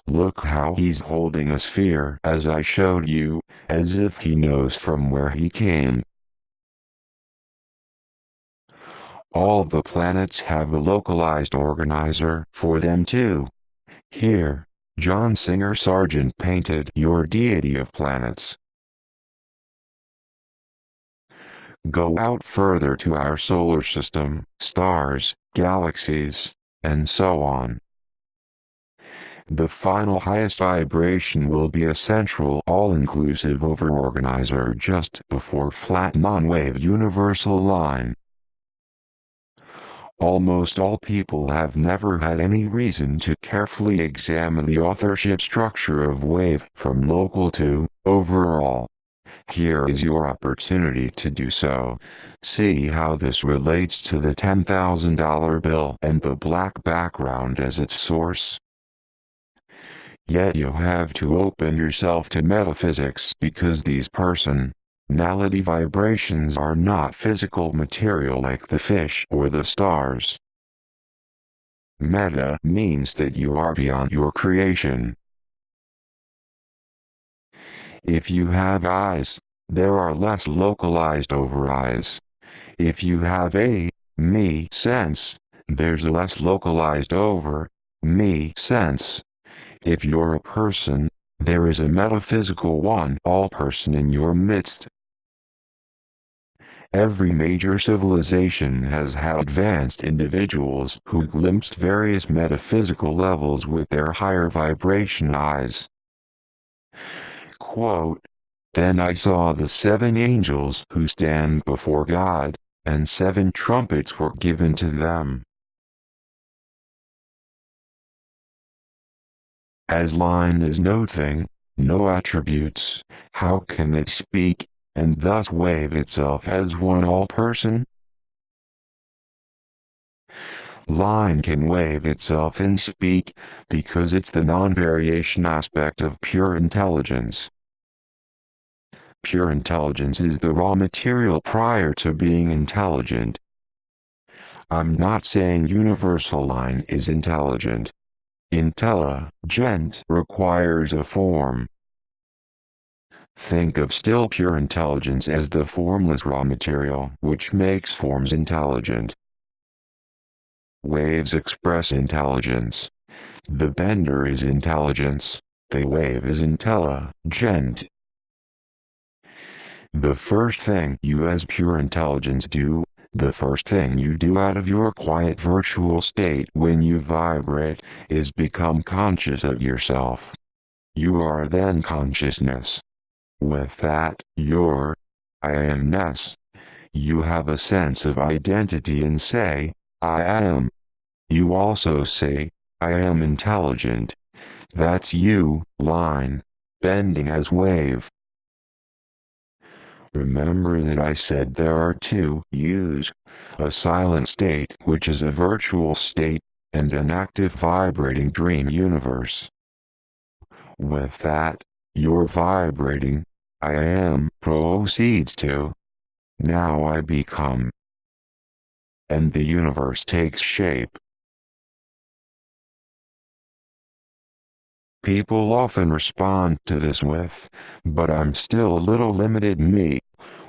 Look how he's holding a sphere as I showed you, as if he knows from where he came. All the planets have a localized organizer for them too. Here, John Singer Sargent painted your deity of planets. Go out further to our solar system, stars, galaxies, and so on. The final highest vibration will be a central all-inclusive overorganizer just before flat non-wave universal line. Almost all people have never had any reason to carefully examine the authorship structure of wave from local to overall. Here is your opportunity to do so. See how this relates to the $10,000 bill and the black background as its source. Yet you have to open yourself to metaphysics because these personality vibrations are not physical material like the fish or the stars. Meta means that you are beyond your creation. If you have eyes, there are less localized over eyes. If you have a me sense, there's less localized over me sense. If you're a person, there is a metaphysical one all person in your midst. Every major civilization has had advanced individuals who glimpsed various metaphysical levels with their higher vibration eyes. Quote, "Then I saw the 7 angels who stand before God, and 7 trumpets were given to them. As line is no thing, no attributes, how can it speak? and thus wave itself as one all-person? Line can wave itself and speak, because it's the non-variation aspect of pure intelligence. Pure intelligence is the raw material prior to being intelligent. I'm not saying universal line is intelligent. Intelligent requires a form. Think of still pure intelligence as the formless raw material which makes forms intelligent. Waves express intelligence. The bender is intelligence, the wave is intelligent. The first thing you as pure intelligence do, the first thing you do out of your quiet virtual state when you vibrate, is become conscious of yourself. You are then consciousness. With that, your I amness. You have a sense of identity and say, I am. You also say, I am intelligent. That's you, line, bending as wave. Remember that I said there are two yous, a silent state which is a virtual state, and an active vibrating dream universe. With that, your vibrating, I am, proceeds to, now I become. And the universe takes shape. People often respond to this with, but I'm still a little limited me.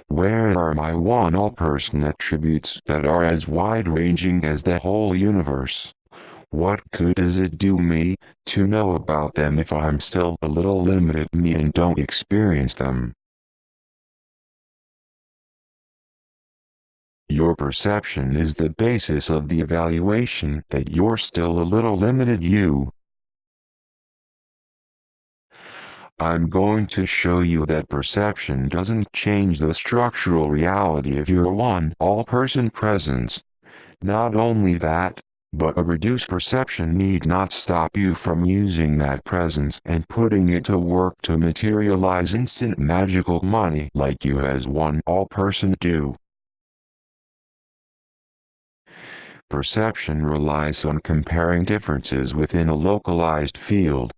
Where are my one all-person attributes that are as wide-ranging as the whole universe? What good does it do me to know about them if I'm still a little limited me and don't experience them? Your perception is the basis of the evaluation that you're still a little limited you. I'm going to show you that perception doesn't change the structural reality of your one all-person presence. Not only that, but a reduced perception need not stop you from using that presence and putting it to work to materialize instant magical money like you as one all-person do. Perception relies on comparing differences within a localized field.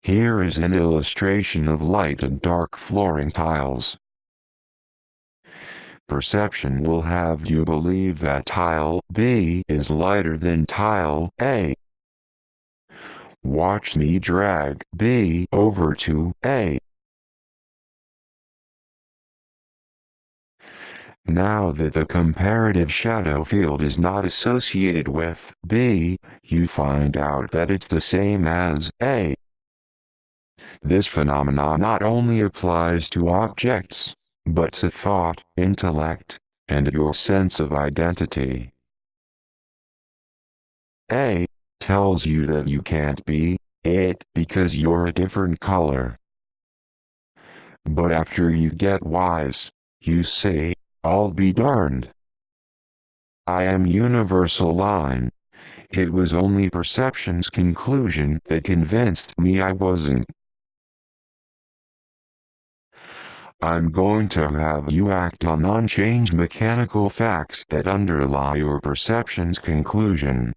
Here is an illustration of light and dark flooring tiles. Perception will have you believe that tile B is lighter than tile A. Watch me drag B over to A. Now that the comparative shadow field is not associated with B, you find out that it's the same as A. This phenomenon not only applies to objects, but to thought, intellect, and your sense of identity. A tells you that you can't be it because you're a different color. But after you get wise, you say, I'll be darned. I am universal line. It was only perception's conclusion that convinced me I wasn't. I'm going to have you act on unchanged mechanical facts that underlie your perception's conclusion.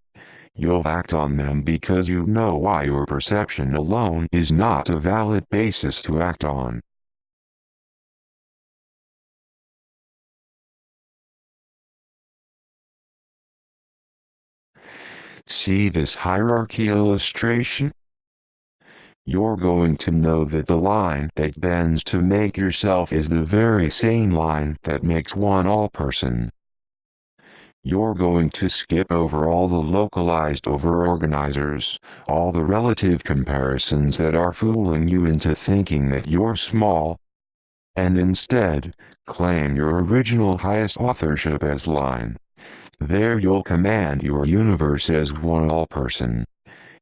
You'll act on them because you know why your perception alone is not a valid basis to act on. See this hierarchy illustration? You're going to know that the line that bends to make yourself is the very same line that makes one all-person. You're going to skip over all the localized over-organizers, all the relative comparisons that are fooling you into thinking that you're small, and instead, claim your original highest authorship as line. There you'll command your universe as one all-person.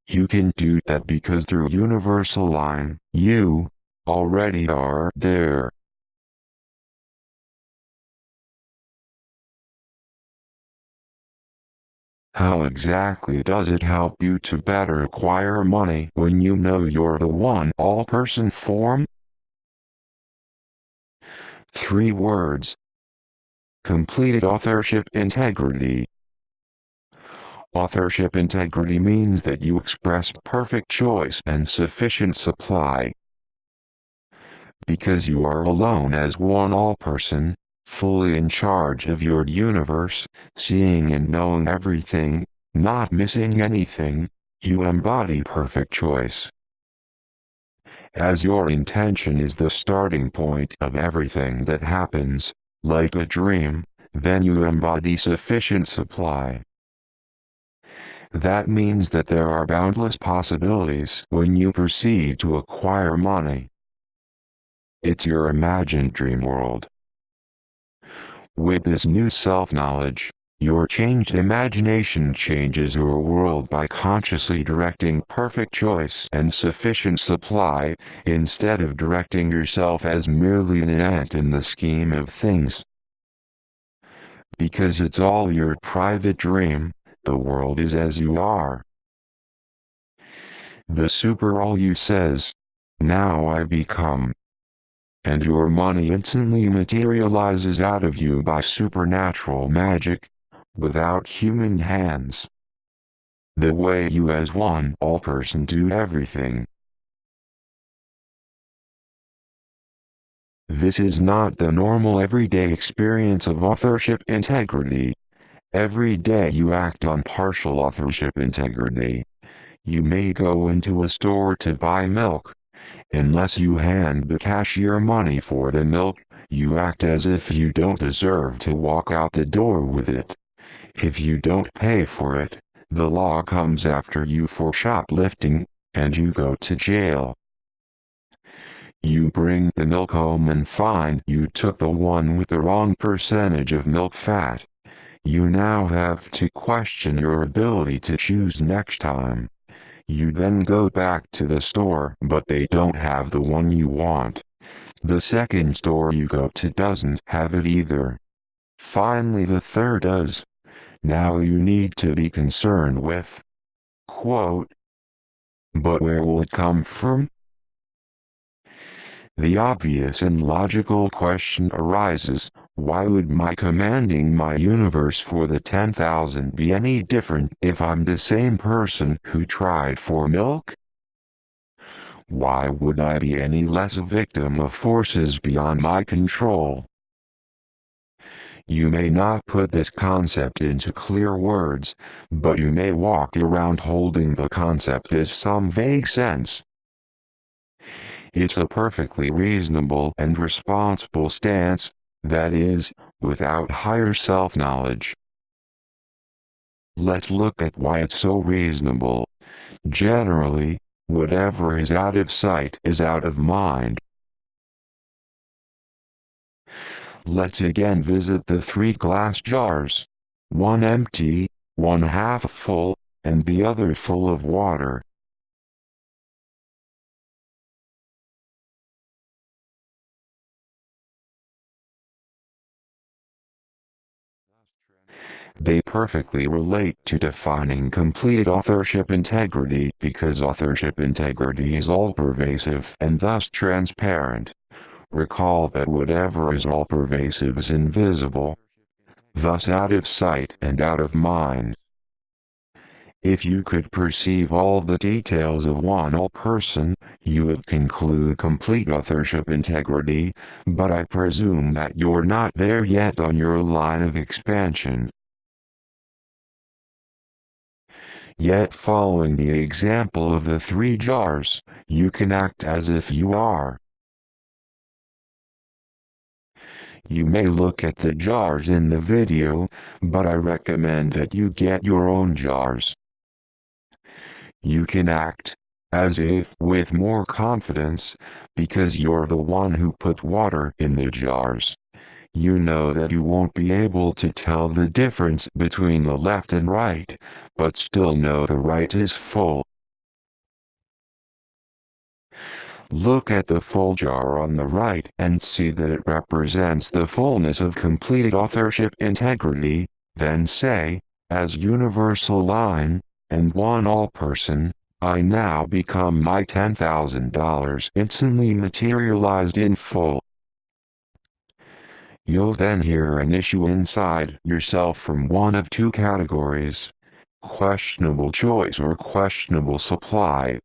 You can do that because through universal line, you already are there. How exactly does it help you to better acquire money when you know you're the one all-person form? 3 words. Completed authorship integrity. Authorship integrity means that you express perfect choice and sufficient supply. Because you are alone as one all-person, fully in charge of your universe, seeing and knowing everything, not missing anything, you embody perfect choice. As your intention is the starting point of everything that happens, like a dream, then you embody sufficient supply. That means that there are boundless possibilities when you proceed to acquire money. It's your imagined dream world. With this new self-knowledge, your changed imagination changes your world by consciously directing perfect choice and sufficient supply, instead of directing yourself as merely an ant in the scheme of things. Because it's all your private dream, the world is as you are. The super all you says, "Now I become." And your money instantly materializes out of you by supernatural magic, without human hands. The way you as one all-person do everything. This is not the normal everyday experience of authorship integrity. Every day you act on partial authorship integrity. You may go into a store to buy milk. Unless you hand the cashier money for the milk, you act as if you don't deserve to walk out the door with it. If you don't pay for it, the law comes after you for shoplifting, and you go to jail. You bring the milk home and find you took the one with the wrong percentage of milk fat. You now have to question your ability to choose next time. You then go back to the store, but they don't have the one you want. The second store you go to doesn't have it either. Finally the third does. Now you need to be concerned with, quote, "But where will it come from?" The obvious and logical question arises, why would my commanding my universe for the 10,000 be any different if I'm the same person who tried for milk? Why would I be any less a victim of forces beyond my control? You may not put this concept into clear words, but you may walk around holding the concept as some vague sense. It's a perfectly reasonable and responsible stance, that is, without higher self-knowledge. Let's look at why it's so reasonable. Generally, whatever is out of sight is out of mind. Let's again visit the 3 glass jars. One empty, one half full, and the other full of water. They perfectly relate to defining complete authorship integrity because authorship integrity is all-pervasive and thus transparent. Recall that whatever is all-pervasive is invisible, thus out of sight and out of mind. If you could perceive all the details of one all-person, you would conclude complete authorship integrity, but I presume that you're not there yet on your line of expansion. Yet following the example of the 3 jars, you can act as if you are. You may look at the jars in the video, but I recommend that you get your own jars. You can act as if with more confidence, because you're the one who put water in the jars. You know that you won't be able to tell the difference between the left and right, but still know the right is full. Look at the full jar on the right and see that it represents the fullness of completed authorship integrity, then say, as universal line, and one all-person, I now become my $10,000 instantly materialized in full. You'll then hear an issue inside yourself from one of two categories: questionable choice or questionable supply.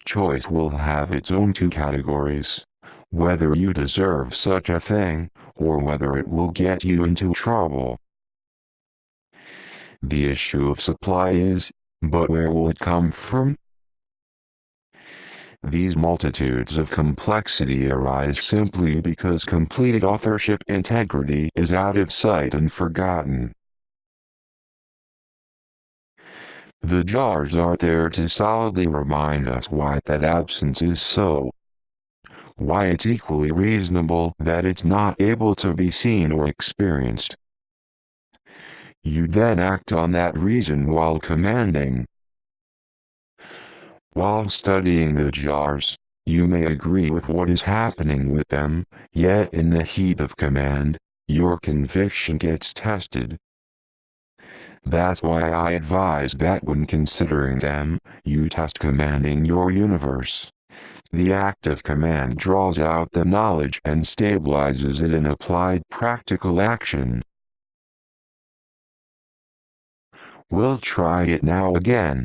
Choice will have its own two categories: whether you deserve such a thing, or whether it will get you into trouble. The issue of supply is, but where will it come from? These multitudes of complexity arise simply because completed authorship integrity is out of sight and forgotten. The jars are there to solidly remind us why that absence is so. Why it's equally reasonable that it's not able to be seen or experienced. You then act on that reason while commanding. While studying the jars, you may agree with what is happening with them, yet in the heat of command, your conviction gets tested. That's why I advise that when considering them, you test commanding your universe. The act of command draws out the knowledge and stabilizes it in applied practical action. We'll try it now again.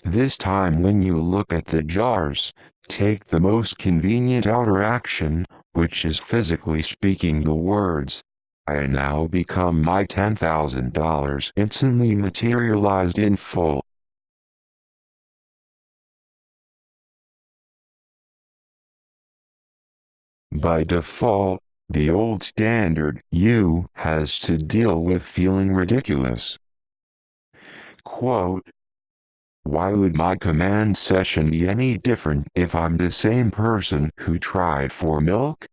This time when you look at the jars, take the most convenient outer action, which is physically speaking the words, "I now become my $10,000 instantly materialized in full." By default, the old standard "you" has to deal with feeling ridiculous. Quote, "Why would my command session be any different if I'm the same person who tried for milk?"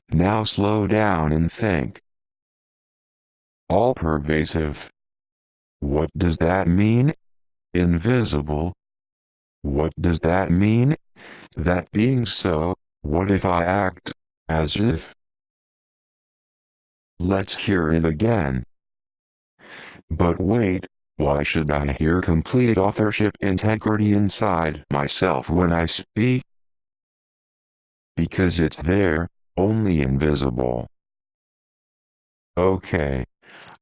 Now slow down and think. All-pervasive. What does that mean? Invisible. What does that mean? That being so, what if I act as if? Let's hear it again. But wait, why should I hear complete authorship integrity inside myself when I speak? Because it's there, only invisible. Okay.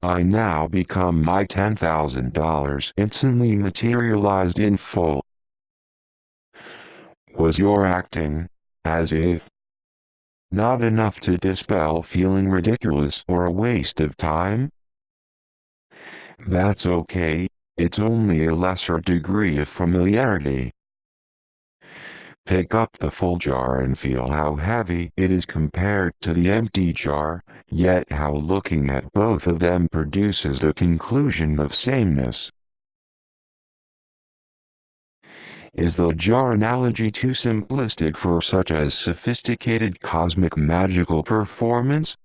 I now become my $10,000 instantly materialized in full. Was your acting as if not enough to dispel feeling ridiculous or a waste of time? That's okay, it's only a lesser degree of familiarity. Pick up the full jar and feel how heavy it is compared to the empty jar, yet how looking at both of them produces the conclusion of sameness. Is the jar analogy too simplistic for such as sophisticated cosmic magical performance?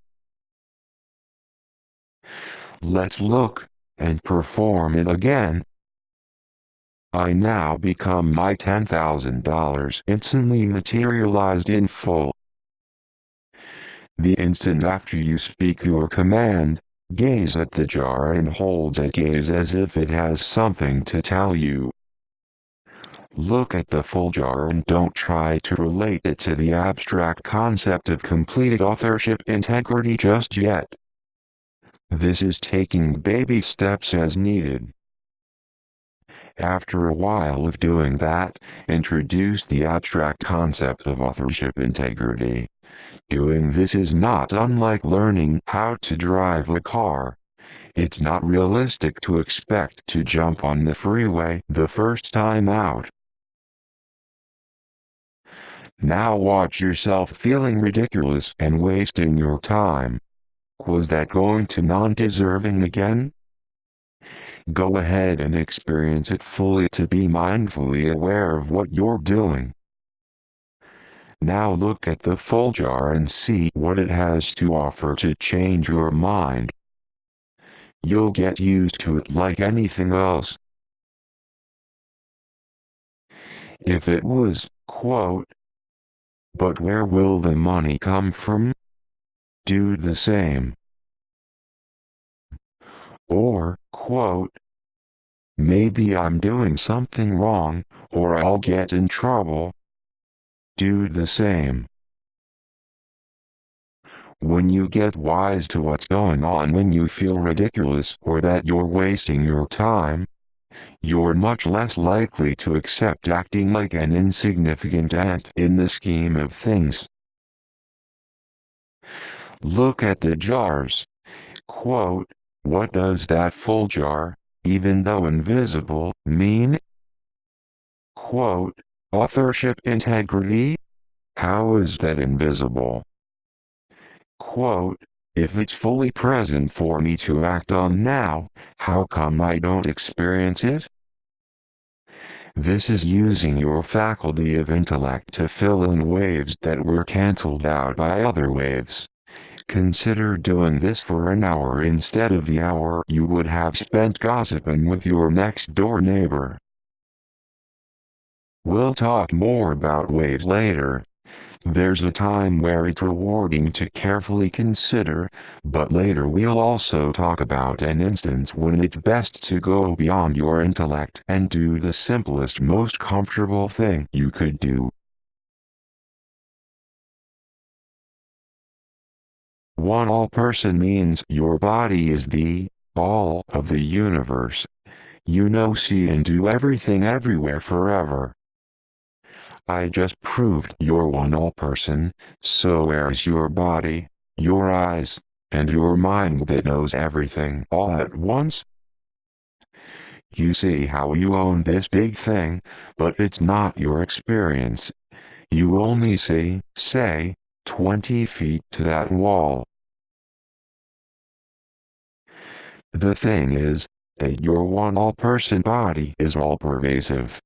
Let's look and perform it again. I now become my $10,000 instantly materialized in full. The instant after you speak your command, gaze at the jar and hold that gaze as if it has something to tell you. Look at the full jar and don't try to relate it to the abstract concept of completed authorship integrity just yet. This is taking baby steps as needed. After a while of doing that, introduce the abstract concept of authorship integrity. Doing this is not unlike learning how to drive a car. It's not realistic to expect to jump on the freeway the first time out. Now watch yourself feeling ridiculous and wasting your time. Was that going to non-deserving again? Go ahead and experience it fully to be mindfully aware of what you're doing. Now look at the full jar and see what it has to offer to change your mind. You'll get used to it like anything else. If it was, quote, "But where will the money come from?" Do the same. Or, quote, "Maybe I'm doing something wrong, or I'll get in trouble." Do the same. When you get wise to what's going on when you feel ridiculous or that you're wasting your time, you're much less likely to accept acting like an insignificant ant in the scheme of things. Look at the jars. Quote, what does that full jar, even though invisible, mean? Quote, authorship integrity? How is that invisible? Quote, if it's fully present for me to act on now, how come I don't experience it? This is using your faculty of intellect to fill in waves that were cancelled out by other waves. Consider doing this for an hour instead of the hour you would have spent gossiping with your next-door neighbor. We'll talk more about waves later. There's a time where it's rewarding to carefully consider, but later we'll also talk about an instance when it's best to go beyond your intellect and do the simplest, most comfortable thing you could do. One all-person means your body is the all of the universe. You know, see and do everything everywhere forever. I just proved you're one all-person, so where's your body, your eyes, and your mind that knows everything all at once? You see how you own this big thing, but it's not your experience. You only see, say, 20 feet to that wall. The thing is, that your one all-person body is all-pervasive.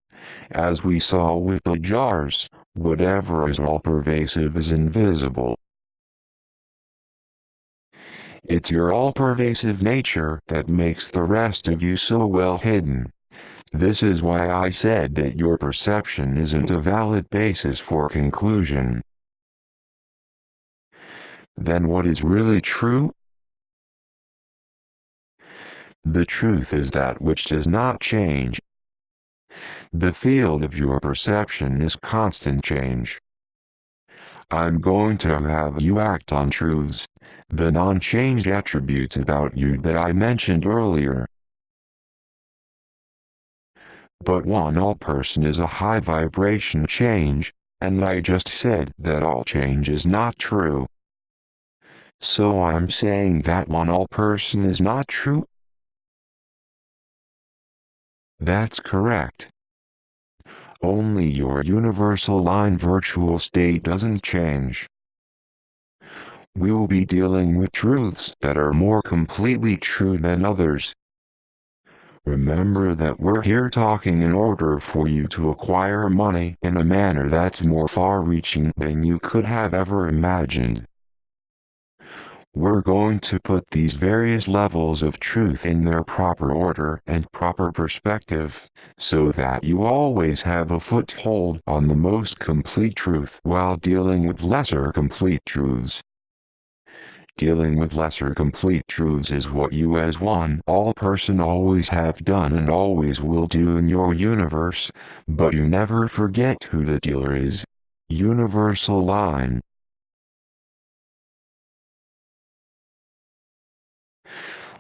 As we saw with the jars, whatever is all-pervasive is invisible. It's your all-pervasive nature that makes the rest of you so well hidden. This is why I said that your perception isn't a valid basis for conclusion. Then what is really true? The truth is that which does not change. The field of your perception is constant change. I'm going to have you act on truths, the non-changed attributes about you that I mentioned earlier. But one all-person is a high vibration change, and I just said that all change is not true. So I'm saying that one all-person is not true? That's correct. Only your universal line virtual state doesn't change. We'll be dealing with truths that are more completely true than others. Remember that we're here talking in order for you to acquire money in a manner that's more far-reaching than you could have ever imagined. We're going to put these various levels of truth in their proper order and proper perspective, so that you always have a foothold on the most complete truth while dealing with lesser complete truths. Dealing with lesser complete truths is what you as one all-person always have done and always will do in your universe, but you never forget who the dealer is. Universal line.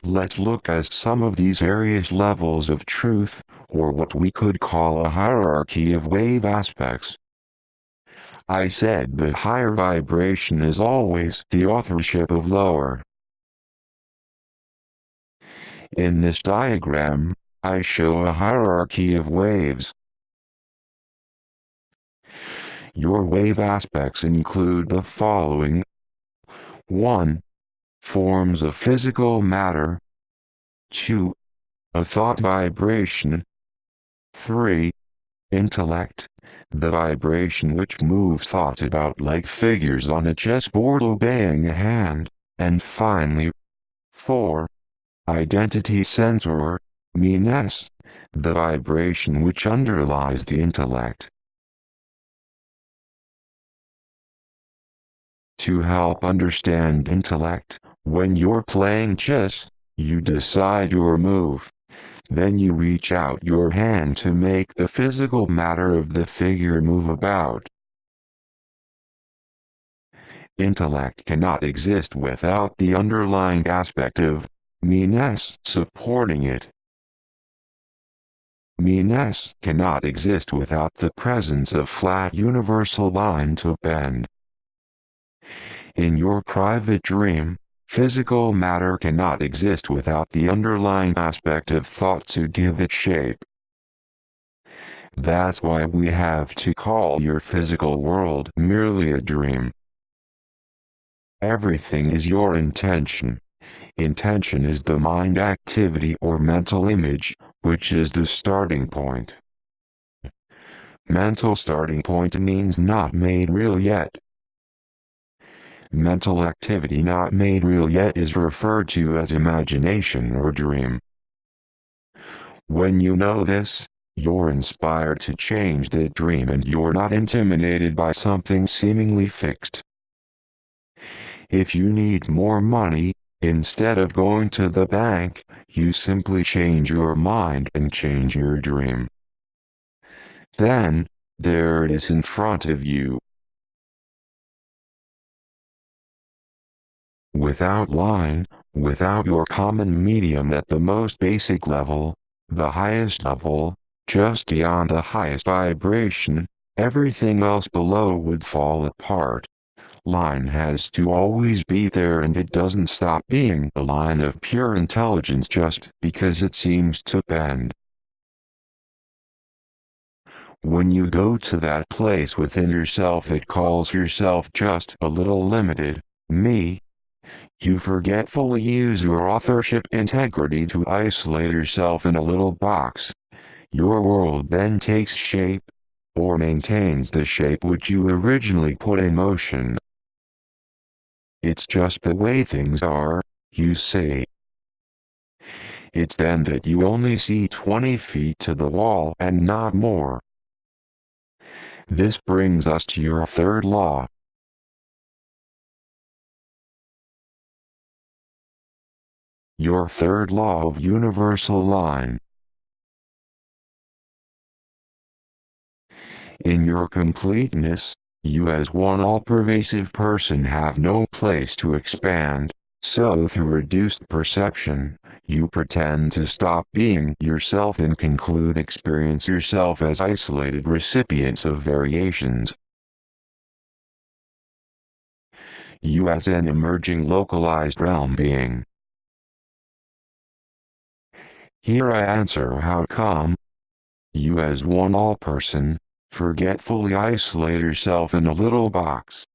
Let's look at some of these various levels of truth, or what we could call a hierarchy of wave aspects. I said that higher vibration is always the authorship of lower. In this diagram, I show a hierarchy of waves. Your wave aspects include the following. 1. Forms of physical matter. 2. A thought vibration. 3. Intellect, the vibration which moves thoughts about like figures on a chessboard obeying a hand. And finally, 4. Identity sensor, meanness, the vibration which underlies the intellect. To help understand intellect, when you're playing chess, you decide your move. Then you reach out your hand to make the physical matter of the figure move about. Intellect cannot exist without the underlying aspect of me-ness supporting it. Me-ness cannot exist without the presence of flat universal line to bend. In your private dream, physical matter cannot exist without the underlying aspect of thought to give it shape. That's why we have to call your physical world merely a dream. Everything is your intention. Intention is the mind activity or mental image, which is the starting point. Mental starting point means not made real yet. Mental activity not made real yet is referred to as imagination or dream. When you know this, you're inspired to change the dream and you're not intimidated by something seemingly fixed. If you need more money, instead of going to the bank, you simply change your mind and change your dream. Then, there it is in front of you. Without line, without your common medium at the most basic level, the highest level, just beyond the highest vibration, everything else below would fall apart. Line has to always be there and it doesn't stop being a line of pure intelligence just because it seems to bend. When you go to that place within yourself that calls yourself just a little limited, me, you forgetfully use your authorship integrity to isolate yourself in a little box. Your world then takes shape, or maintains the shape which you originally put in motion. It's just the way things are, you say. It's then that you only see 20 feet to the wall and not more. This brings us to your third law. Your third law of universal line. In your completeness, you as one all-pervasive person have no place to expand, so through reduced perception, you pretend to stop being yourself and experience yourself as isolated recipients of variations. You as an emerging localized realm being. Here I answer how come. You as one all-person, forgetfully isolate yourself in a little box.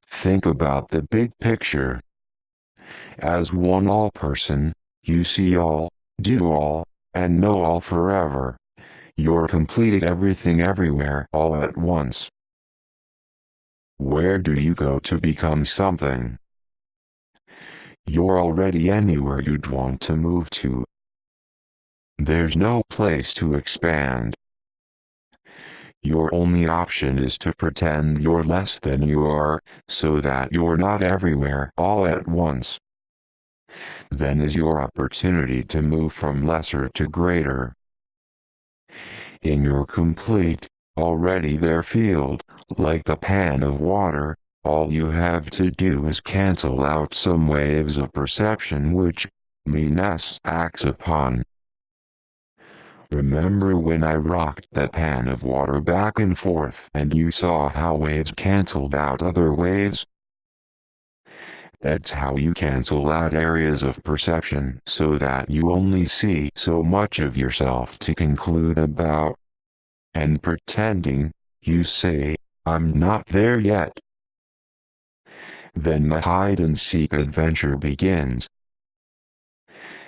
Think about the big picture. As one all-person, you see all, do all, and know all forever. You're completed everything everywhere all at once. Where do you go to become something? You're already anywhere you'd want to move to. There's no place to expand. Your only option is to pretend you're less than you are, so that you're not everywhere all at once. Then is your opportunity to move from lesser to greater. In your complete, already there field, like the pan of water, all you have to do is cancel out some waves of perception which me-ness acts upon. Remember when I rocked that pan of water back and forth and you saw how waves canceled out other waves? That's how you cancel out areas of perception so that you only see so much of yourself to conclude about. And pretending, you say, I'm not there yet. Then the hide-and-seek adventure begins.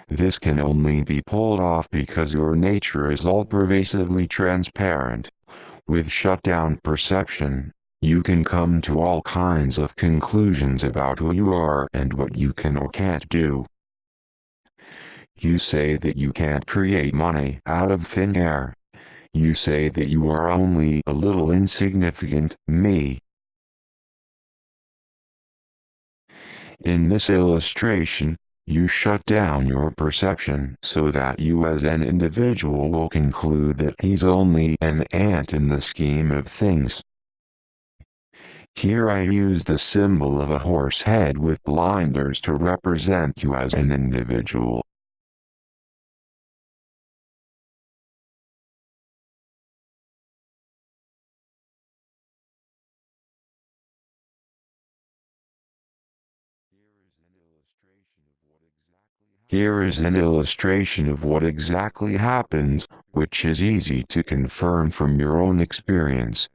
This can only be pulled off because your nature is all-pervasively transparent. With shut-down perception, you can come to all kinds of conclusions about who you are and what you can or can't do. You say that you can't create money out of thin air. You say that you are only a little insignificant, me. In this illustration, you shut down your perception so that you as an individual will conclude that he's only an ant in the scheme of things. Here I use the symbol of a horse head with blinders to represent you as an individual. Here is an illustration of what exactly happens, which is easy to confirm from your own experience.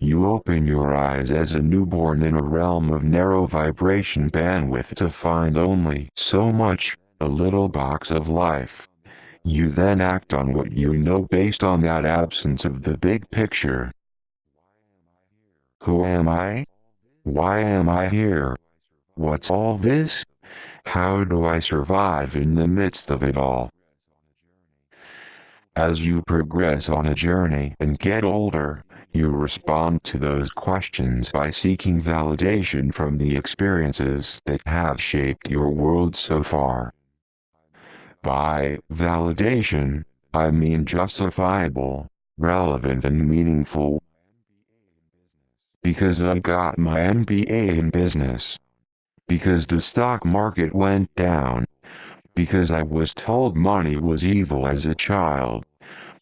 You open your eyes as a newborn in a realm of narrow vibration bandwidth to find only so much, a little box of life. You then act on what you know based on that absence of the big picture. Who am I? Why am I here? What's all this? How do I survive in the midst of it all? As you progress on a journey and get older, you respond to those questions by seeking validation from the experiences that have shaped your world so far. By validation, I mean justifiable, relevant and meaningful. Because I got my MBA in business. Because the stock market went down. Because I was told money was evil as a child.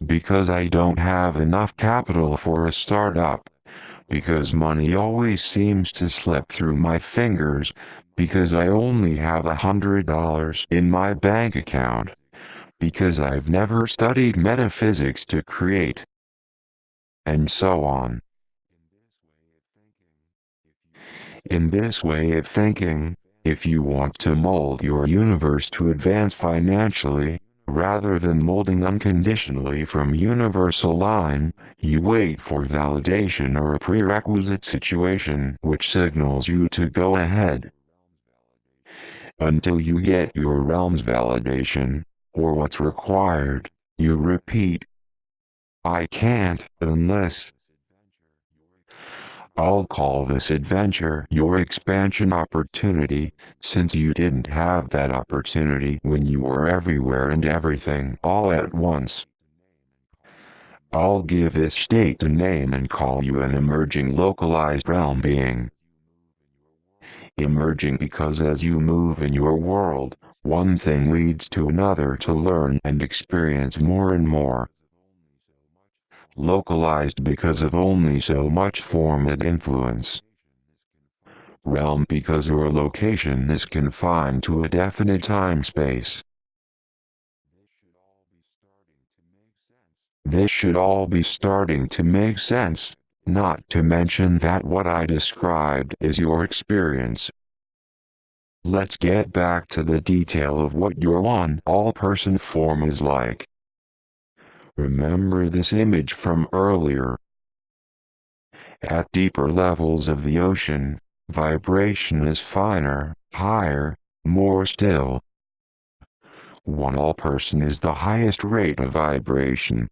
Because I don't have enough capital for a startup. Because money always seems to slip through my fingers. Because I only have $100 in my bank account. Because I've never studied metaphysics to create. And so on. In this way of thinking, if you want to mold your universe to advance financially, rather than molding unconditionally from universal line, you wait for validation or a prerequisite situation which signals you to go ahead. Until you get your realm's validation, or what's required, you repeat, I can't, unless. I'll call this adventure your expansion opportunity, since you didn't have that opportunity when you were everywhere and everything all at once. I'll give this state a name and call you an emerging localized realm being. Emerging because as you move in your world, one thing leads to another to learn and experience more and more. Localized because of only so much form and influence. Realm because your location is confined to a definite time-space. This should all be starting to make sense, not to mention that what I described is your experience. Let's get back to the detail of what your one all-person form is like. Remember this image from earlier. At deeper levels of the ocean, vibration is finer, higher, more still. One all-person is the highest rate of vibration.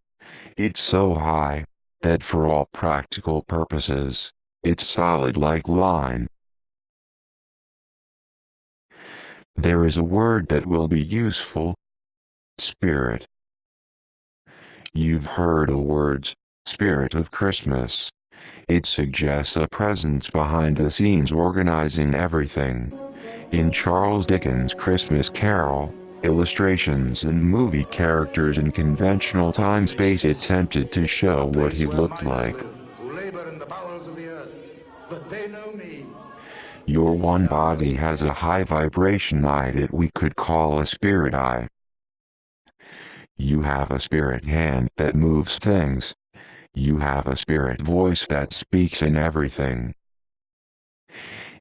It's so high, that for all practical purposes, it's solid like line. There is a word that will be useful. Spirit. You've heard the words, Spirit of Christmas. It suggests a presence behind the scenes organizing everything. In Charles Dickens' Christmas Carol, illustrations and movie characters in conventional time-space attempted to show what he looked like. Your one body has a high vibration eye that we could call a spirit eye. You have a spirit hand that moves things. You have a spirit voice that speaks in everything.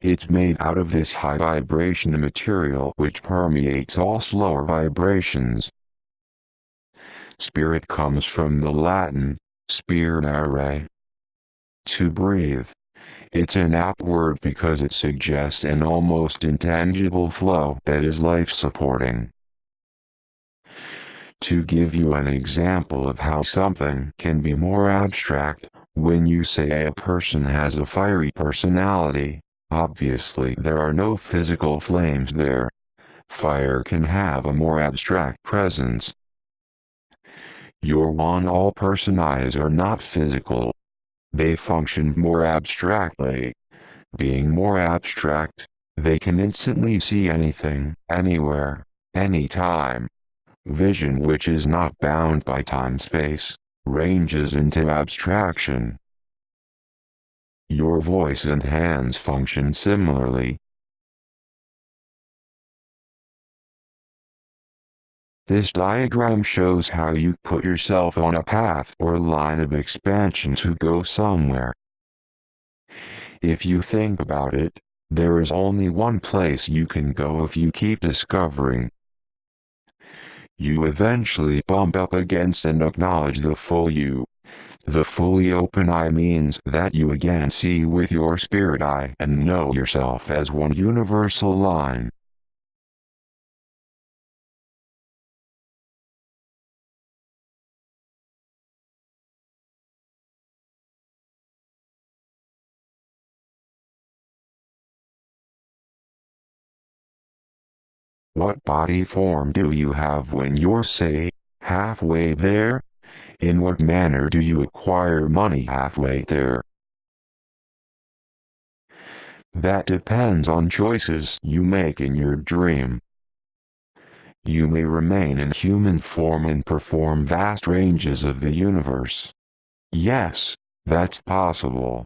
It's made out of this high vibration material which permeates all slower vibrations. Spirit comes from the Latin, spirare. To breathe. It's an apt word because it suggests an almost intangible flow that is life-supporting. To give you an example of how something can be more abstract, when you say a person has a fiery personality, obviously there are no physical flames there. Fire can have a more abstract presence. Your one all-person eyes are not physical. They function more abstractly. Being more abstract, they can instantly see anything, anywhere, anytime. Vision which is not bound by time-space, ranges into abstraction. Your voice and hands function similarly. This diagram shows how you put yourself on a path or line of expansion to go somewhere. If you think about it, there is only one place you can go if you keep discovering. You eventually bump up against and acknowledge the full you. The fully open eye means that you again see with your spirit eye and know yourself as one universal line. What body form do you have when you're, say, halfway there? In what manner do you acquire money halfway there? That depends on choices you make in your dream. You may remain in human form and perform vast ranges of the universe. Yes, that's possible.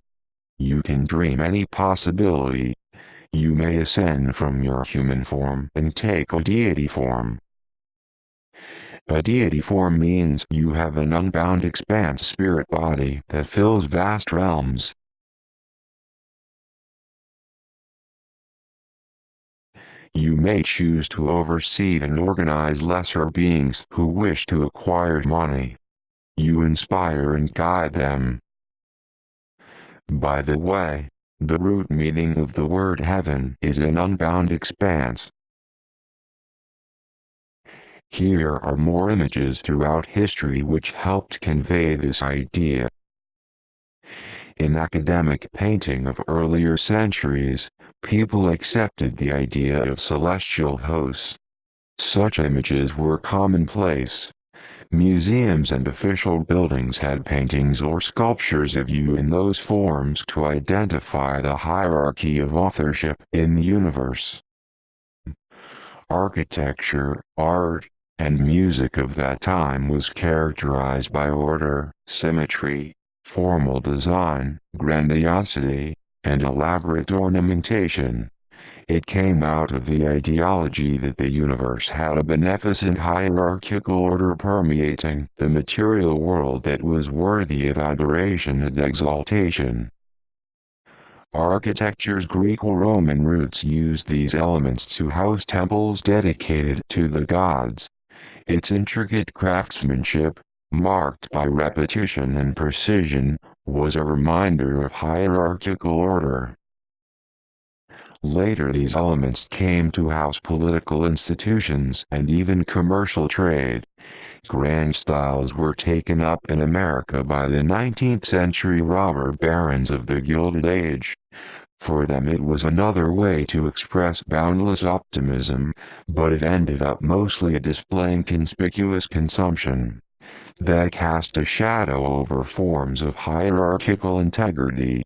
You can dream any possibility. You may ascend from your human form and take a deity form. A deity form means you have an unbound expanse spirit body that fills vast realms. You may choose to oversee and organize lesser beings who wish to acquire money. You inspire and guide them. By the way, the root meaning of the word heaven is an unbound expanse. Here are more images throughout history which helped convey this idea. In academic painting of earlier centuries, people accepted the idea of celestial hosts. Such images were commonplace. Museums and official buildings had paintings or sculptures of you in those forms to identify the hierarchy of authorship in the universe. Architecture, art, and music of that time was characterized by order, symmetry, formal design, grandiosity, and elaborate ornamentation. It came out of the ideology that the universe had a beneficent hierarchical order permeating the material world that was worthy of adoration and exaltation. Architecture's Greco-Roman roots used these elements to house temples dedicated to the gods. Its intricate craftsmanship, marked by repetition and precision, was a reminder of hierarchical order. Later these elements came to house political institutions and even commercial trade. Grand styles were taken up in America by the 19th century robber barons of the Gilded Age. For them it was another way to express boundless optimism, but it ended up mostly displaying conspicuous consumption that cast a shadow over forms of hierarchical integrity.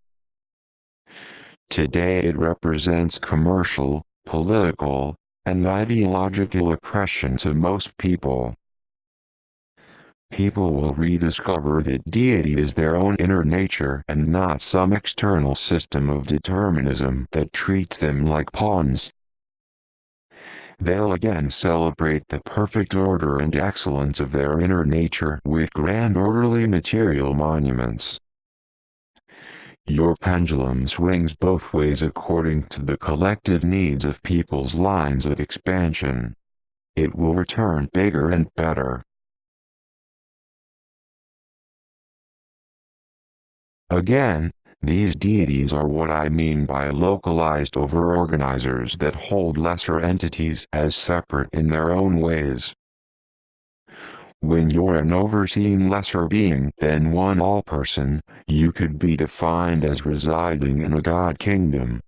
Today it represents commercial, political, and ideological oppression to most people. People will rediscover that deity is their own inner nature and not some external system of determinism that treats them like pawns. They'll again celebrate the perfect order and excellence of their inner nature with grand orderly material monuments. Your pendulum swings both ways according to the collective needs of people's lines of expansion. It will return bigger and better. Again, these deities are what I mean by localized over-organizers that hold lesser entities as separate in their own ways. When you're an overseeing lesser being than one all-person, you could be defined as residing in a god kingdom.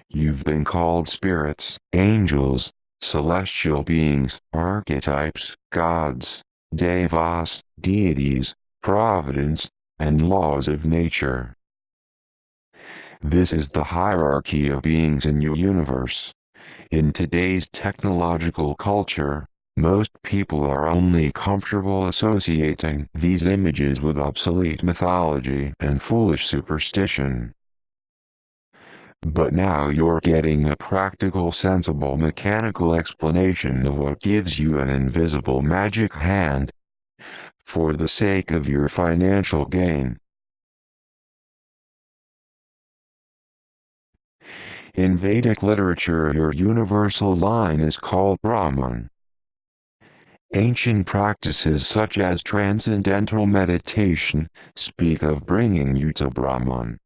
You've been called spirits, angels, celestial beings, archetypes, gods, devas, deities, providence, and laws of nature. This is the hierarchy of beings in your universe. In today's technological culture, most people are only comfortable associating these images with obsolete mythology and foolish superstition. But now you're getting a practical, sensible, mechanical explanation of what gives you an invisible magic hand for the sake of your financial gain. In Vedic literature, your universal line is called Brahman. Ancient practices such as transcendental meditation speak of bringing you to Brahman.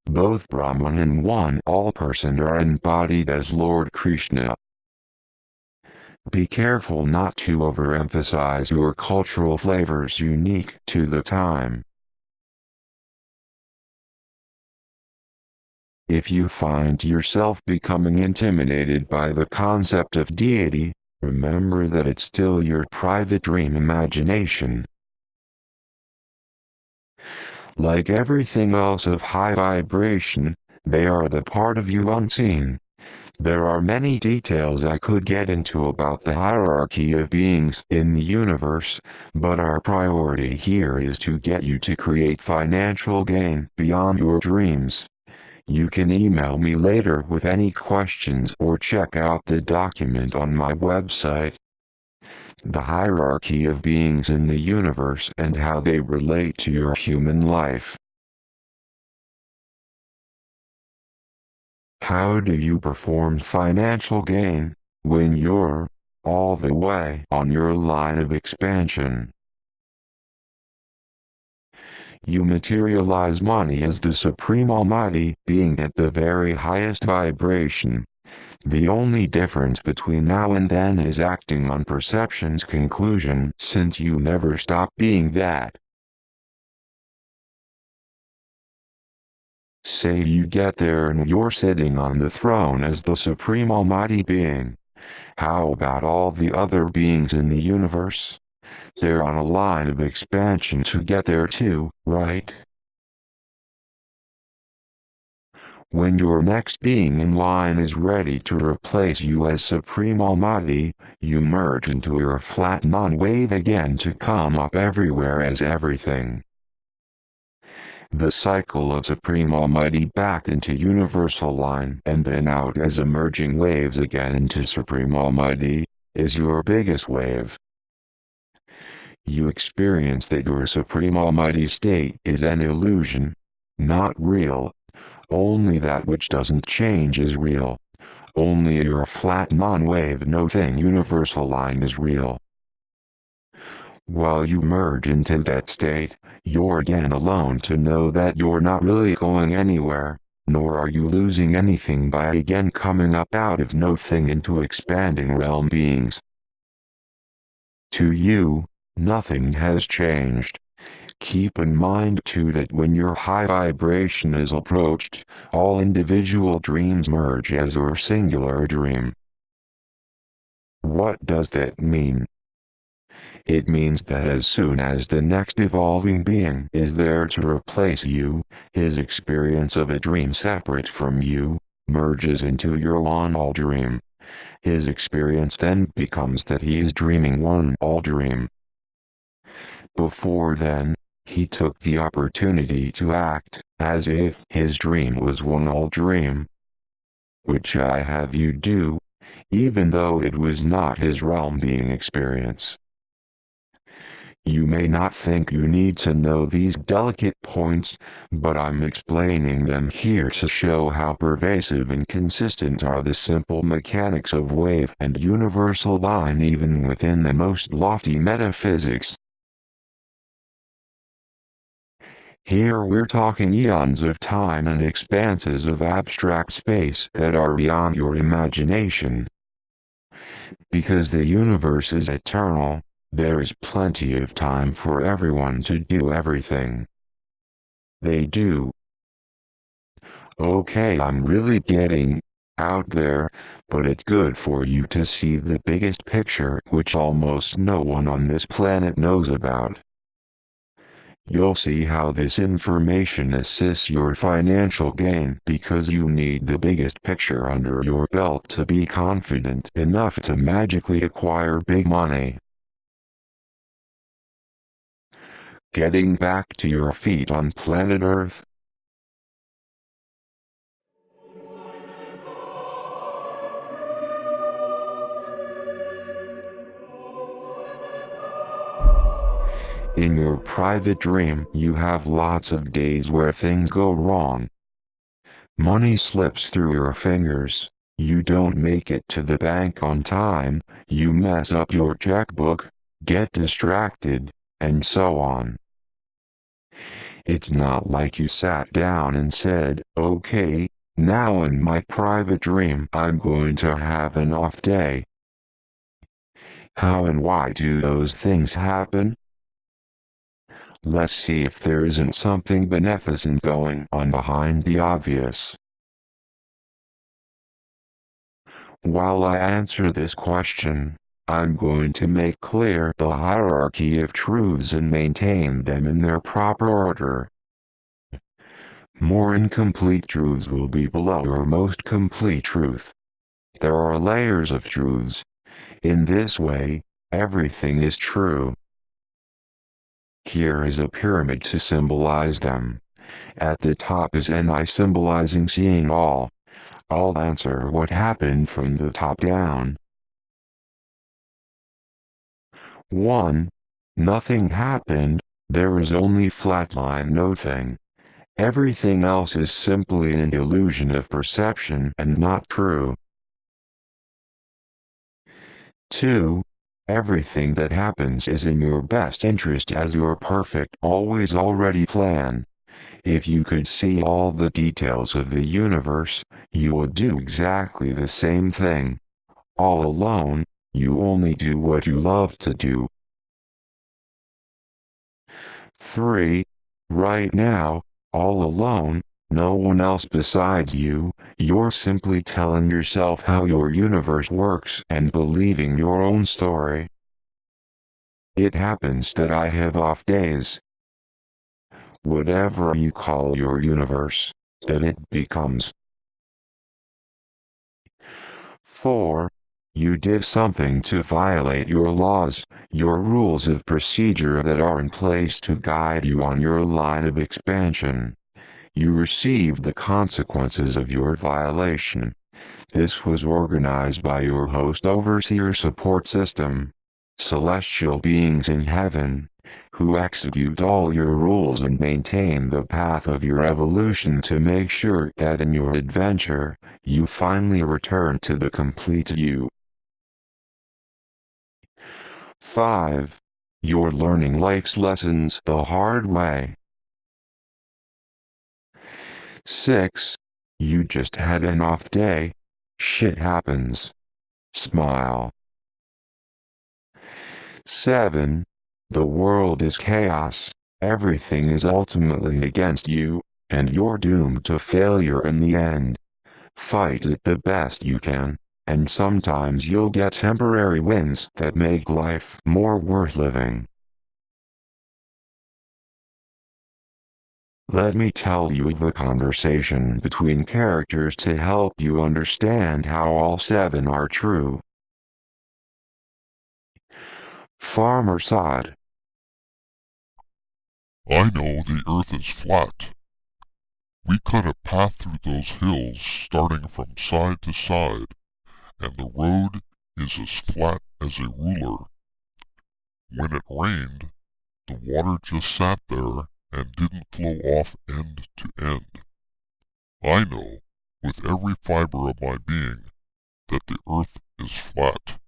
Both Brahman and one all-person are embodied as Lord Krishna. Be careful not to overemphasize your cultural flavors unique to the time. If you find yourself becoming intimidated by the concept of deity, remember that it's still your private dream imagination. Like everything else of high vibration, they are the part of you unseen. There are many details I could get into about the hierarchy of beings in the universe, but our priority here is to get you to create financial gain beyond your dreams. You can email me later with any questions or check out the document on my website. The hierarchy of beings in the universe and how they relate to your human life. How do you perform financial gain when you're all the way on your line of expansion? You materialize money as the Supreme Almighty being at the very highest vibration. The only difference between now and then is acting on perception's conclusion, since you never stop being that. Say you get there and you're sitting on the throne as the Supreme Almighty being. How about all the other beings in the universe? They're on a line of expansion to get there too, right? When your next being in line is ready to replace you as Supreme Almighty, you merge into your flat non-wave again to come up everywhere as everything. The cycle of Supreme Almighty back into universal line and then out as emerging waves again into Supreme Almighty is your biggest wave. You experience that your Supreme Almighty state is an illusion, not real. Only that which doesn't change is real. Only your flat non-wave no-thing universal line is real. While you merge into that state, you're again alone to know that you're not really going anywhere, nor are you losing anything by again coming up out of no-thing into expanding realm beings. To you, nothing has changed. Keep in mind too that when your high vibration is approached, all individual dreams merge as your singular dream. What does that mean? It means that as soon as the next evolving being is there to replace you, his experience of a dream separate from you merges into your one-all dream. His experience then becomes that he is dreaming one-all dream. Before then, he took the opportunity to act as if his dream was one-all dream, which I have you do, even though it was not his realm being experience. You may not think you need to know these delicate points, but I'm explaining them here to show how pervasive and consistent are the simple mechanics of wave and universal line even within the most lofty metaphysics. Here we're talking eons of time and expanses of abstract space that are beyond your imagination. Because the universe is eternal, there is plenty of time for everyone to do everything they do. Okay, I'm really getting out there, but it's good for you to see the biggest picture which almost no one on this planet knows about. You'll see how this information assists your financial gain because you need the biggest picture under your belt to be confident enough to magically acquire big money. Getting back to your feet on planet Earth. In your private dream, you have lots of days where things go wrong. Money slips through your fingers, you don't make it to the bank on time, you mess up your checkbook, get distracted, and so on. It's not like you sat down and said, okay, now in my private dream I'm going to have an off day. How and why do those things happen? Let's see if there isn't something beneficent going on behind the obvious. While I answer this question, I'm going to make clear the hierarchy of truths and maintain them in their proper order. More incomplete truths will be below your most complete truth. There are layers of truths. In this way, everything is true. Here is a pyramid to symbolize them. At the top is an eye symbolizing seeing all. I'll answer what happened from the top down. 1. Nothing happened, there is only flatline nothing. Everything else is simply an illusion of perception and not true. 2. Everything that happens is in your best interest as your perfect always already plan. If you could see all the details of the universe, you would do exactly the same thing. All alone, you only do what you love to do. 3. Right now, all alone, no one else besides you, you're simply telling yourself how your universe works and believing your own story. It happens that I have off days. Whatever you call your universe, then it becomes. 4. You did something to violate your laws, your rules of procedure that are in place to guide you on your line of expansion. You received the consequences of your violation. This was organized by your host overseer support system, celestial beings in heaven, who execute all your rules and maintain the path of your evolution to make sure that in your adventure, you finally return to the complete you. 5. You're learning life's lessons the hard way. 6. You just had an off day. Shit happens. Smile. 7. The world is chaos. Everything is ultimately against you, and you're doomed to failure in the end. Fight it the best you can, and sometimes you'll get temporary wins that make life more worth living. Let me tell you the conversation between characters to help you understand how all 7 are true. Farmer Sod. I know the earth is flat. We cut a path through those hills starting from side to side, and the road is as flat as a ruler. When it rained, the water just sat there and didn't flow off end to end. I know, with every fiber of my being, that the earth is flat.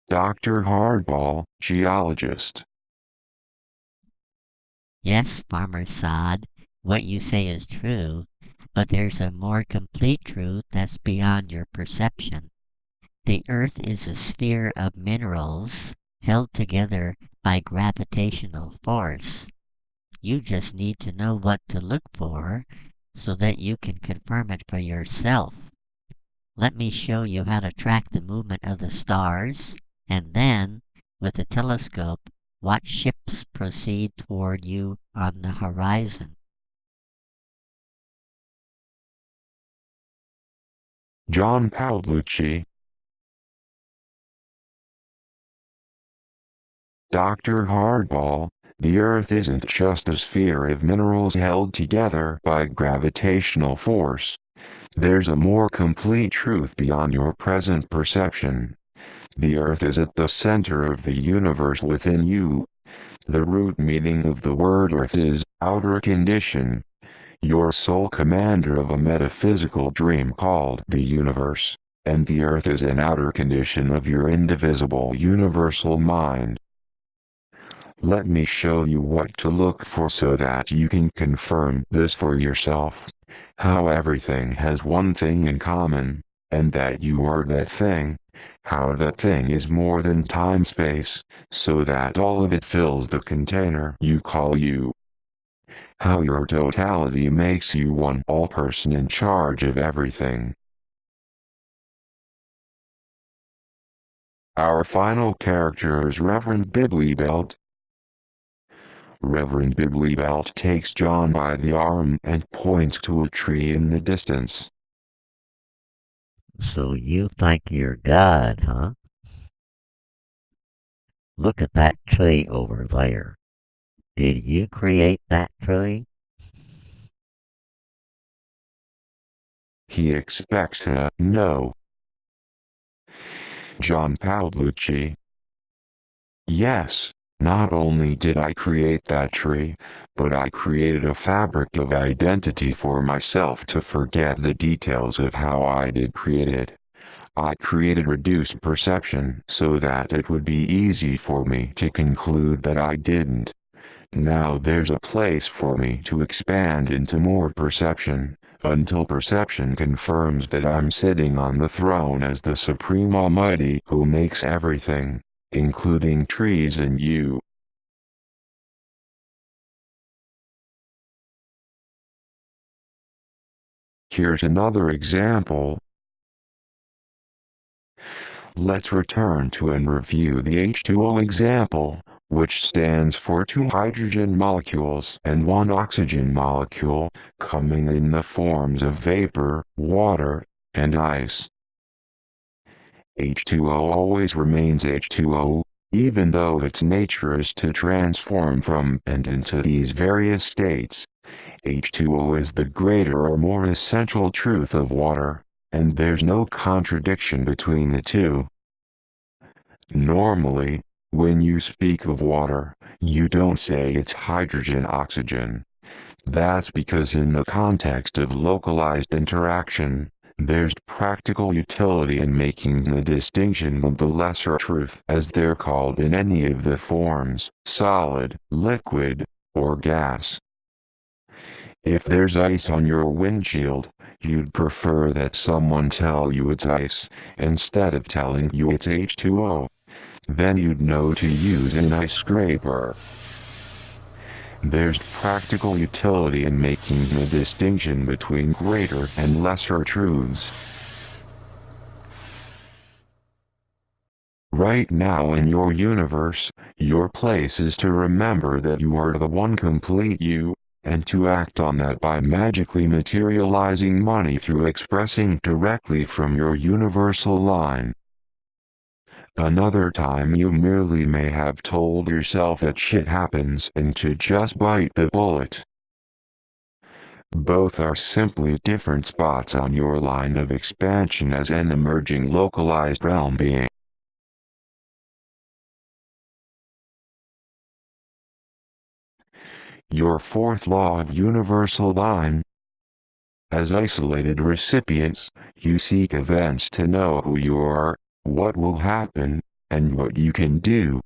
Dr. Hardball, geologist. Yes, Farmer Sod, what you say is true, but there's a more complete truth that's beyond your perception. The Earth is a sphere of minerals held together by gravitational force. You just need to know what to look for so that you can confirm it for yourself. Let me show you how to track the movement of the stars, and then with a telescope, watch ships proceed toward you on the horizon. John Paolucci. Dr. Hardball, the Earth isn't just a sphere of minerals held together by gravitational force. There's a more complete truth beyond your present perception. The Earth is at the center of the universe within you. The root meaning of the word Earth is outer condition. You're sole commander of a metaphysical dream called the universe, and the Earth is an outer condition of your indivisible universal mind. Let me show you what to look for so that you can confirm this for yourself. How everything has one thing in common, and that you are that thing. How that thing is more than time-space, so that all of it fills the container you call you. How your totality makes you one all-person in charge of everything. Our final character is Reverend Biblybelt. Reverend Biblybelt takes John by the arm and points to a tree in the distance. So you think you're God, huh? Look at that tree over there. Did you create that tree? He expects to know. John Paolucci. Yes, not only did I create that tree, but I created a fabric of identity for myself to forget the details of how I did create it. I created reduced perception so that it would be easy for me to conclude that I didn't. Now there's a place for me to expand into more perception, until perception confirms that I'm sitting on the throne as the Supreme Almighty who makes everything, including trees and you. Here's another example. Let's return to and review the H2O example, which stands for 2 hydrogen molecules and 1 oxygen molecule, coming in the forms of vapor, water, and ice. H2O always remains H2O, even though its nature is to transform from and into these various states. H2O is the greater or more essential truth of water, and there's no contradiction between the two. Normally, when you speak of water, you don't say it's hydrogen-oxygen. That's because in the context of localized interaction, there's practical utility in making the distinction of the lesser truth, as they're called in any of the forms, solid, liquid, or gas. If there's ice on your windshield, you'd prefer that someone tell you it's ice, instead of telling you it's H2O. Then you'd know to use an ice scraper. There's practical utility in making the distinction between greater and lesser truths. Right now in your universe, your place is to remember that you are the one complete you, and to act on that by magically materializing money through expressing directly from your universal line. Another time you merely may have told yourself that shit happens and to just bite the bullet. Both are simply different spots on your line of expansion as an emerging localized realm being. Your fourth law of universal line. As isolated recipients, you seek events to know who you are, what will happen, and what you can do.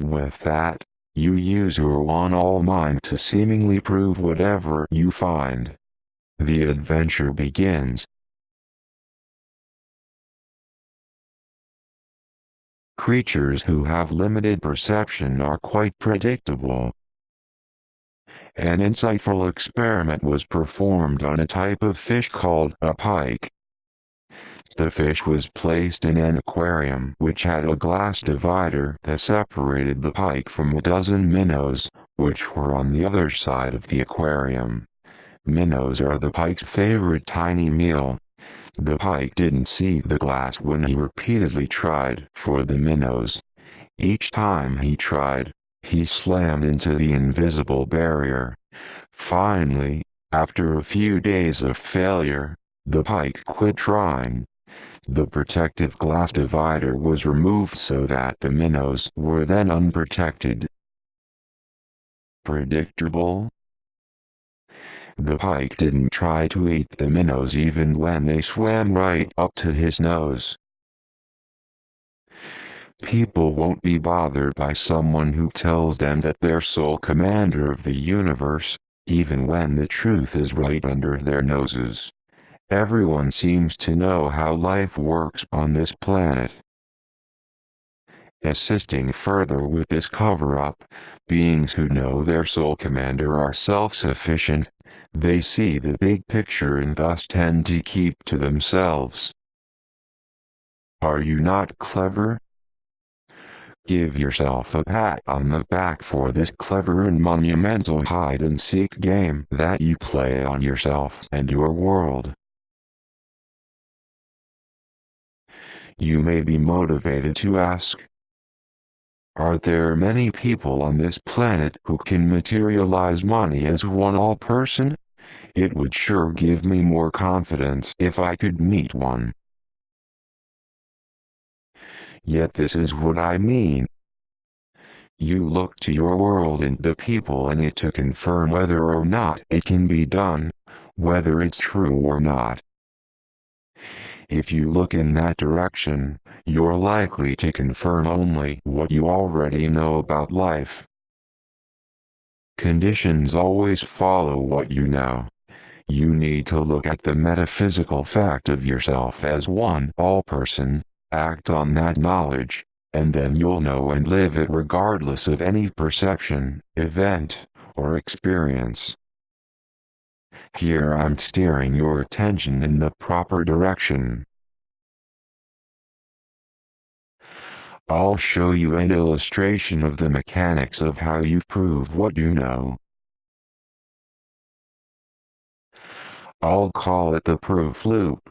With that, you use your one-all mind to seemingly prove whatever you find. The adventure begins. Creatures who have limited perception are quite predictable. An insightful experiment was performed on a type of fish called a pike. The fish was placed in an aquarium which had a glass divider that separated the pike from a dozen minnows, which were on the other side of the aquarium. Minnows are the pike's favorite tiny meal. The pike didn't see the glass when he repeatedly tried for the minnows. Each time he tried, he slammed into the invisible barrier. Finally, after a few days of failure, the pike quit trying. The protective glass divider was removed so that the minnows were then unprotected. Predictable? The pike didn't try to eat the minnows even when they swam right up to his nose. People won't be bothered by someone who tells them that they're sole commander of the universe, even when the truth is right under their noses. Everyone seems to know how life works on this planet. Assisting further with this cover-up, beings who know their sole commander are self-sufficient. They see the big picture and thus tend to keep to themselves. Are you not clever? Give yourself a pat on the back for this clever and monumental hide-and-seek game that you play on yourself and your world. You may be motivated to ask, are there many people on this planet who can materialize money as one all-person? It would sure give me more confidence if I could meet one. Yet this is what I mean. You look to your world and the people in it to confirm whether or not it can be done, whether it's true or not. If you look in that direction, you're likely to confirm only what you already know about life. Conditions always follow what you know. You need to look at the metaphysical fact of yourself as one all-person, act on that knowledge, and then you'll know and live it regardless of any perception, event, or experience. Here I'm steering your attention in the proper direction. I'll show you an illustration of the mechanics of how you prove what you know. I'll call it the proof loop.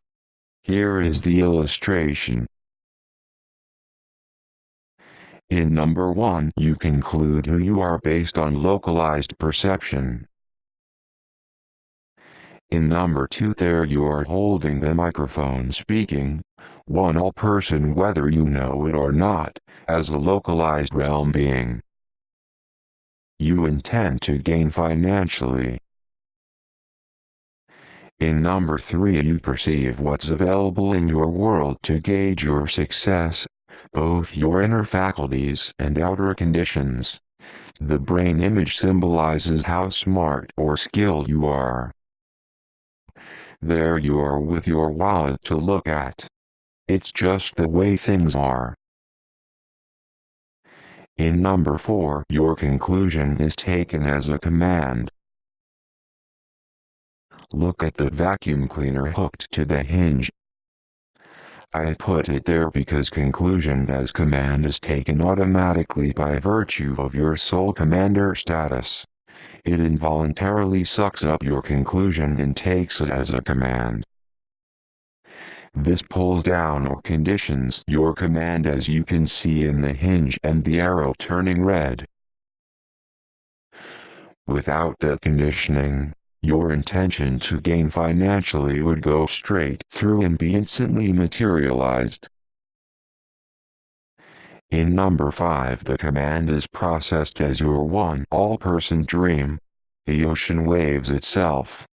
Here is the illustration. In number 1, you conclude who you are based on localized perception. In number 2, there you are holding the microphone speaking, one all-person whether you know it or not, as a localized realm being. You intend to gain financially. In number 3, you perceive what's available in your world to gauge your success, both your inner faculties and outer conditions. The brain image symbolizes how smart or skilled you are. There you are with your wallet to look at. It's just the way things are. In number 4, your conclusion is taken as a command. Look at the vacuum cleaner hooked to the hinge. I put it there because conclusion as command is taken automatically by virtue of your sole commander status. It involuntarily sucks up your conclusion and takes it as a command. This pulls down or conditions your command as you can see in the hinge and the arrow turning red. Without that conditioning, your intention to gain financially would go straight through and be instantly materialized. In number 5, the command is processed as your one all-person dream, the ocean waves itself.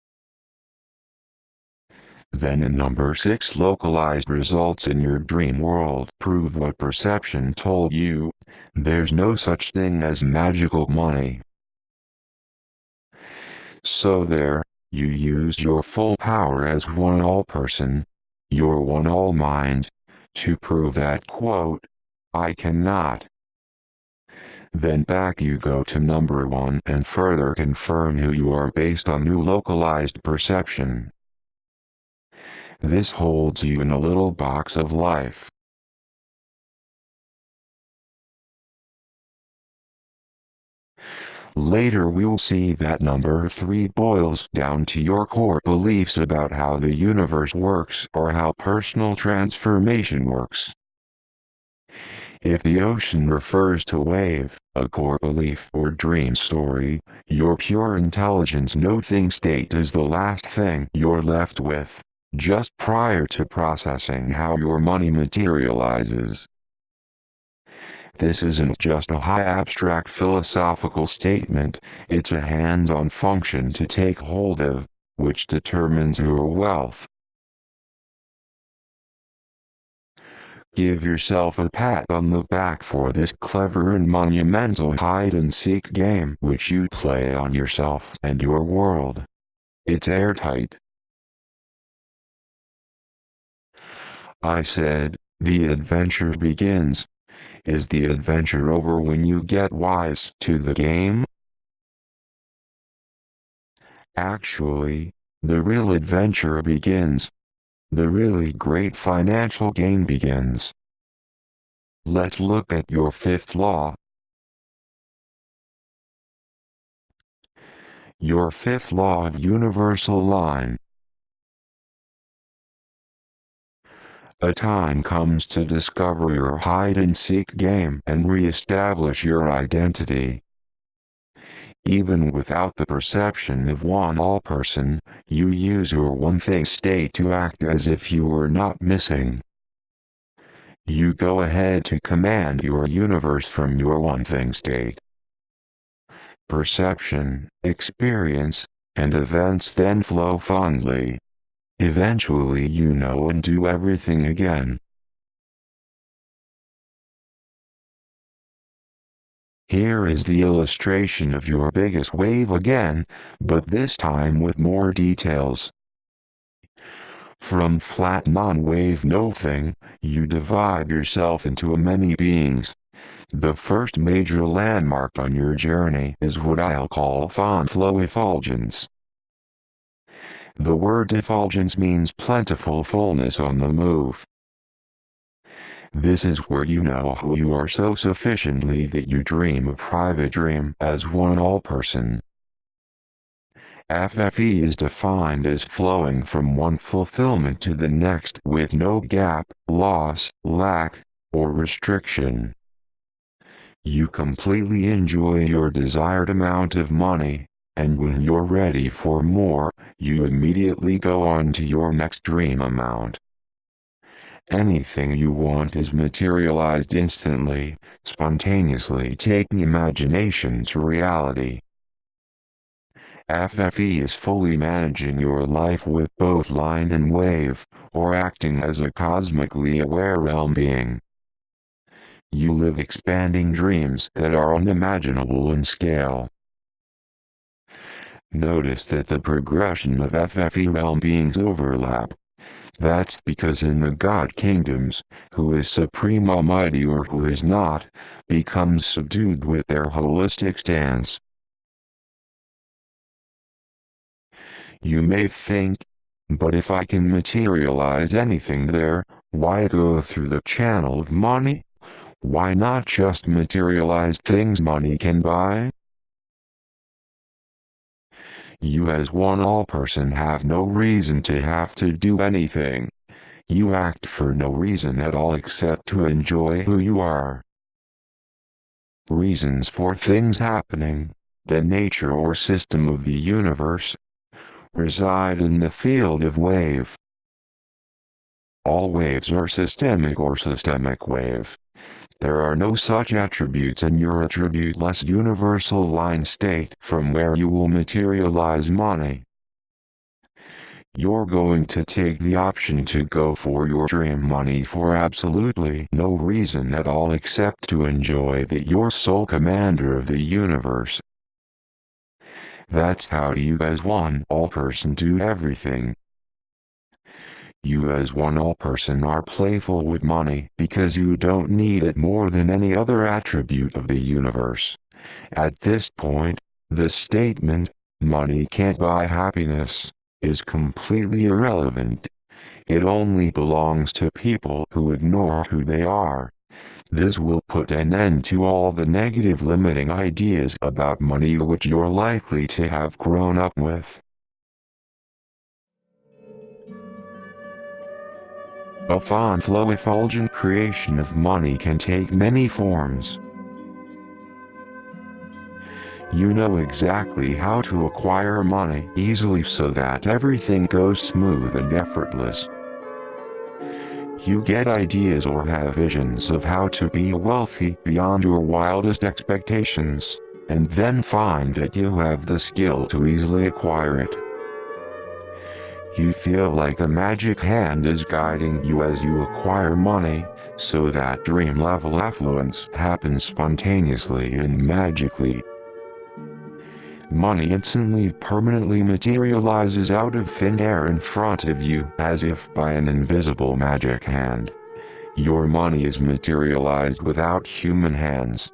Then in number 6, localized results in your dream world prove what perception told you. There's no such thing as magical money. So there, you used your full power as one all-person, your one all-mind, to prove that, quote, I cannot. Then back you go to number 1 and further confirm who you are based on new localized perception. This holds you in a little box of life. Later we'll see that number 3 boils down to your core beliefs about how the universe works or how personal transformation works. If the ocean refers to wave, a core belief or dream story, your pure intelligence no-thing state is the last thing you're left with, just prior to processing how your money materializes. This isn't just a high abstract philosophical statement, it's a hands-on function to take hold of, which determines your wealth. Give yourself a pat on the back for this clever and monumental hide-and-seek game which you play on yourself and your world. It's airtight. I said, the adventure begins. Is the adventure over when you get wise to the game? Actually, the real adventure begins. The really great financial game begins. Let's look at your fifth law. Your fifth law of universal line. A time comes to discover your hide-and-seek game and re-establish your identity. Even without the perception of one all-person, you use your one-thing state to act as if you were not missing. You go ahead to command your universe from your one-thing state. Perception, experience, and events then flow fondly. Eventually you know and do everything again. Here is the illustration of your biggest wave again, but this time with more details. From flat non-wave no-thing, you divide yourself into many beings. The first major landmark on your journey is what I'll call fond flow effulgence. The word effulgence means plentiful fullness on the move. This is where you know who you are so sufficiently that you dream a private dream as one all-person. FFE is defined as flowing from one fulfillment to the next with no gap, loss, lack, or restriction. You completely enjoy your desired amount of money, and when you're ready for more, you immediately go on to your next dream amount. Anything you want is materialized instantly, spontaneously taking imagination to reality. FFE is fully managing your life with both line and wave, or acting as a cosmically aware realm being. You live expanding dreams that are unimaginable in scale. Notice that the progression of FFE realm beings overlap. That's because in the God Kingdoms, who is Supreme Almighty or who is not, becomes subdued with their holistic stance. You may think, but if I can materialize anything there, why go through the channel of money? Why not just materialize things money can buy? You as one all-person have no reason to have to do anything. You act for no reason at all except to enjoy who you are. Reasons for things happening, the nature or system of the universe, reside in the field of wave. All waves are systemic or systemic wave. There are no such attributes in your attributeless universal line state from where you will materialize money. You're going to take the option to go for your dream money for absolutely no reason at all except to enjoy that you're sole commander of the universe. That's how you as one all-person do everything. You as one all-person are playful with money because you don't need it more than any other attribute of the universe. At this point, the statement, "money can't buy happiness," is completely irrelevant. It only belongs to people who ignore who they are. This will put an end to all the negative limiting ideas about money which you're likely to have grown up with. A fond flow effulgent creation of money can take many forms. You know exactly how to acquire money easily so that everything goes smooth and effortless. You get ideas or have visions of how to be wealthy beyond your wildest expectations, and then find that you have the skill to easily acquire it. You feel like a magic hand is guiding you as you acquire money, so that dream-level affluence happens spontaneously and magically. Money instantly permanently materializes out of thin air in front of you as if by an invisible magic hand. Your money is materialized without human hands.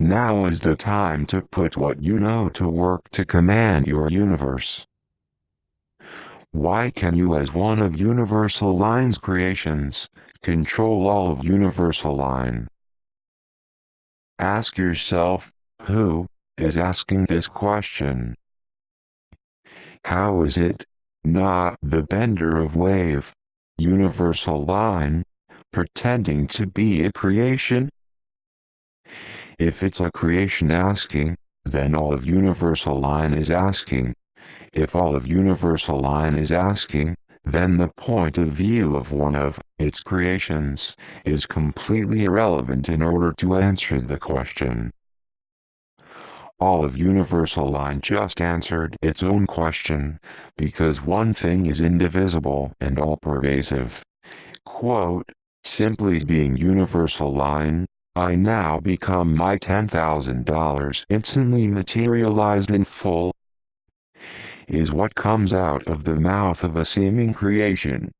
Now is the time to put what you know to work to command your universe. Why can you, as one of Universal Line's creations, control all of Universal Line? Ask yourself, who is asking this question? How is it not the bender of wave, Universal Line, pretending to be a creation? If it's a creation asking, then all of Universal Line is asking. If all of Universal Line is asking, then the point of view of one of its creations is completely irrelevant in order to answer the question. All of Universal Line just answered its own question, because one thing is indivisible and all-pervasive. Quote, simply being Universal Line, I now become my $10,000 instantly materialized in full, is what comes out of the mouth of a seeming creation.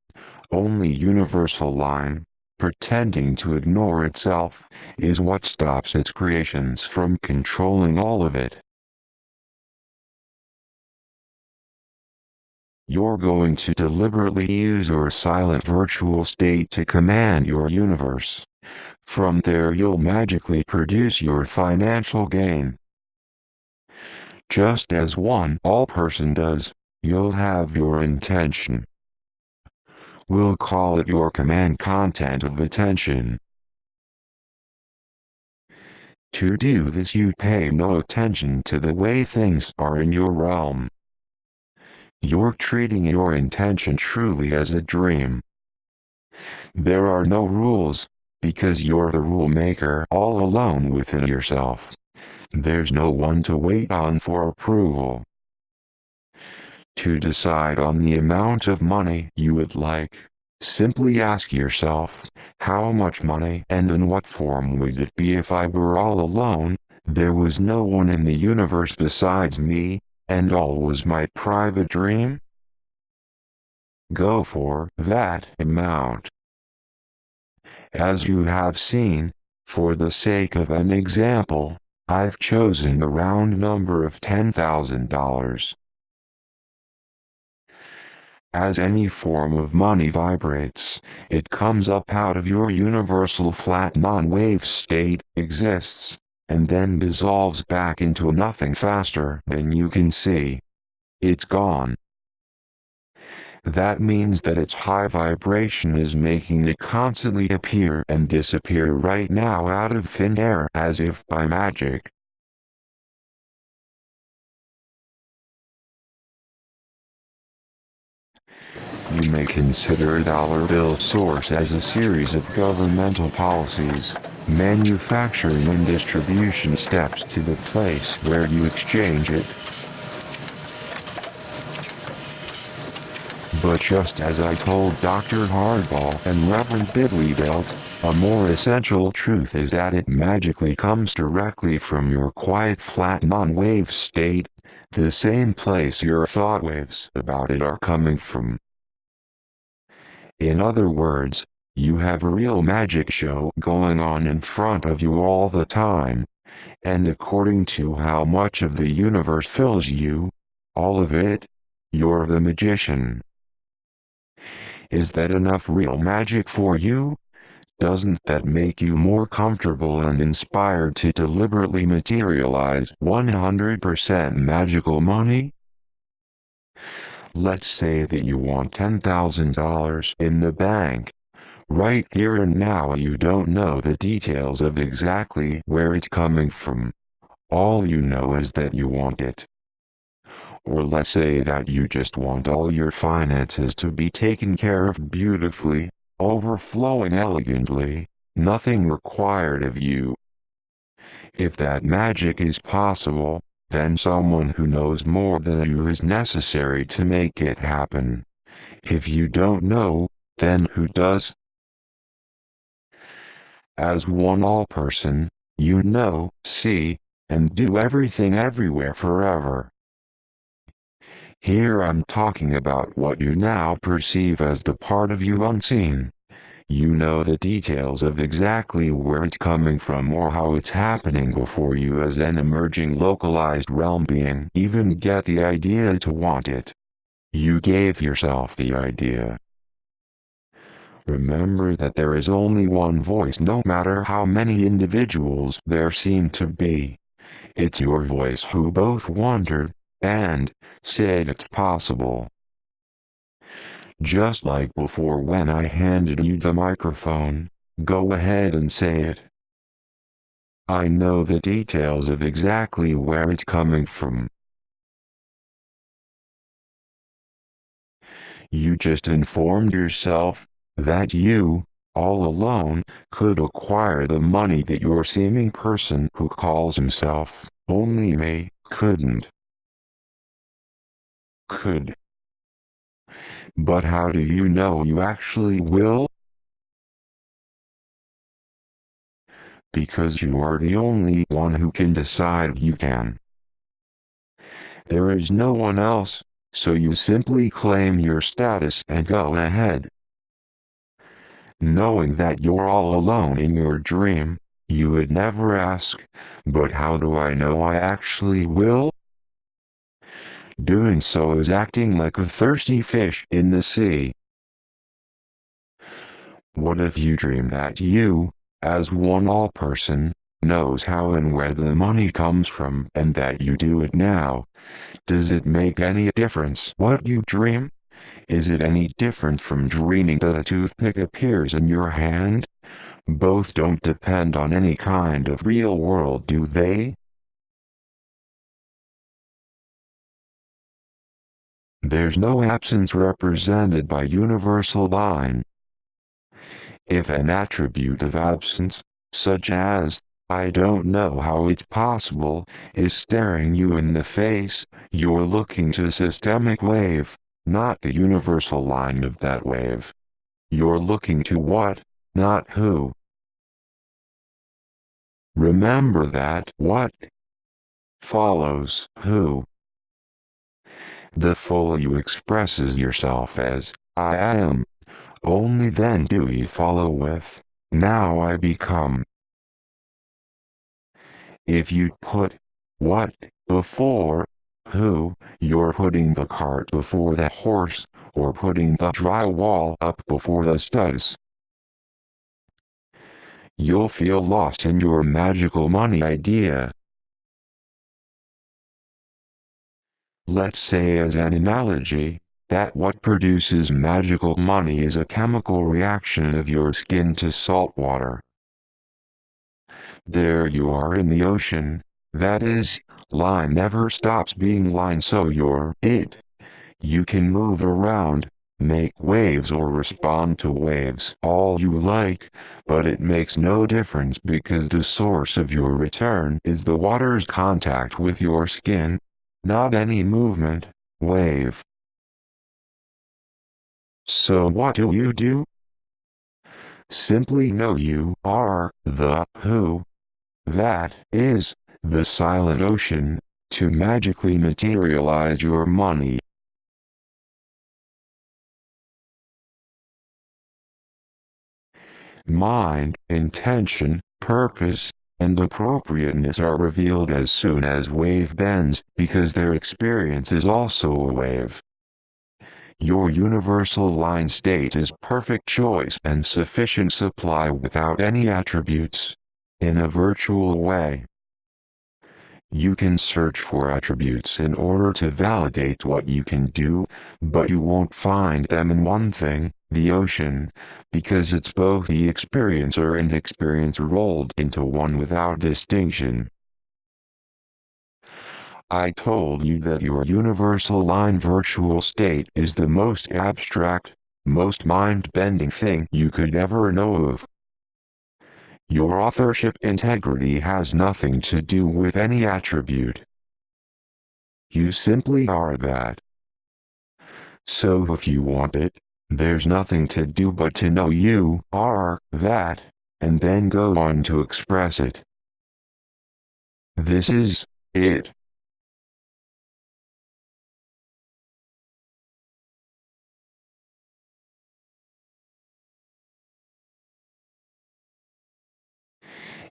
Only Universal Line, pretending to ignore itself, is what stops its creations from controlling all of it. You're going to deliberately use your silent virtual state to command your universe. From there you'll magically produce your financial gain. Just as all person does, you'll have your intention. We'll call it your command content of attention. To do this you pay no attention to the way things are in your realm. You're treating your intention truly as a dream. There are no rules, because you're the rule maker all alone within yourself. There's no one to wait on for approval. To decide on the amount of money you would like, simply ask yourself, how much money and in what form would it be if I were all alone, there was no one in the universe besides me, and all was my private dream? Go for that amount. As you have seen, for the sake of an example, I've chosen the round number of $10,000. As any form of money vibrates, it comes up out of your universal flat non-wave state, exists, and then dissolves back into nothing faster than you can see. It's gone. That means that its high vibration is making it constantly appear and disappear right now out of thin air as if by magic. You may consider a dollar bill source as a series of governmental policies, manufacturing and distribution steps to the place where you exchange it. But just as I told Dr. Hardball and Reverend Bibley-Belt, a more essential truth is that it magically comes directly from your quiet flat non-wave state, the same place your thought waves about it are coming from. In other words, you have a real magic show going on in front of you all the time, and according to how much of the universe fills you, All of it? You're the magician. Is that enough real magic for you? Doesn't that make you more comfortable and inspired to deliberately materialize 100% magical money? Let's say that you want $10,000 in the bank. Right here and now you don't know the details of exactly where it's coming from. All you know is that you want it. Or let's say that you just want all your finances to be taken care of beautifully, overflowing elegantly, nothing required of you. If that magic is possible, then someone who knows more than you is necessary to make it happen. If you don't know, then who does? As one all-person, you know, see, and do everything everywhere forever. Here I'm talking about what you now perceive as the part of you unseen. You know the details of exactly where it's coming from or how it's happening before you as an emerging localized realm being even get the idea to want it. You gave yourself the idea. Remember that there is only one voice no matter how many individuals there seem to be. It's your voice who both wondered and said it's possible. Just like before when I handed you the microphone, go ahead and say it. I know the details of exactly where it's coming from. You just informed yourself that you, all alone, could acquire the money that your seeming person who calls himself only me couldn't. Could. But how do you know you actually will? Because you are the only one who can decide you can. There is no one else, so you simply claim your status and go ahead. Knowing that you're all alone in your dream, you would never ask, but how do I know I actually will? Doing so is acting like a thirsty fish in the sea. What if you dream that you, as one all-person, knows how and where the money comes from and that you do it now? Does it make any difference what you dream? Is it any different from dreaming that a toothpick appears in your hand? Both don't depend on any kind of real world, do they? There's no absence represented by universal line. If an attribute of absence, such as, I don't know how it's possible, is staring you in the face, you're looking to systemic wave, not the universal line of that wave. You're looking to what, not who. Remember that what follows who. The full you expresses yourself as, I am. Only then do you follow with, now I become. If you put what before who, you're putting the cart before the horse, or putting the drywall up before the studs. You'll feel lost in your magical money idea. Let's say as an analogy, that what produces magical money is a chemical reaction of your skin to salt water. There you are in the ocean, that is, line never stops being line so you're it. You can move around, make waves or respond to waves all you like, but it makes no difference because the source of your return is the water's contact with your skin, not any movement, wave. So what do you do? Simply know you are the who. That is, the silent ocean, to magically materialize your money. Mind, intention, purpose, and appropriateness are revealed as soon as wave bends, because their experience is also a wave. Your universal line state is perfect choice and sufficient supply without any attributes. In a virtual way, you can search for attributes in order to validate what you can do, but you won't find them in one thing, the ocean, because it's both the experiencer and experience rolled into one without distinction. I told you that your universal line virtual state is the most abstract, most mind-bending thing you could ever know of. Your authorship integrity has nothing to do with any attribute. You simply are that. So if you want it, there's nothing to do but to know you are that, and then go on to express it. This is it.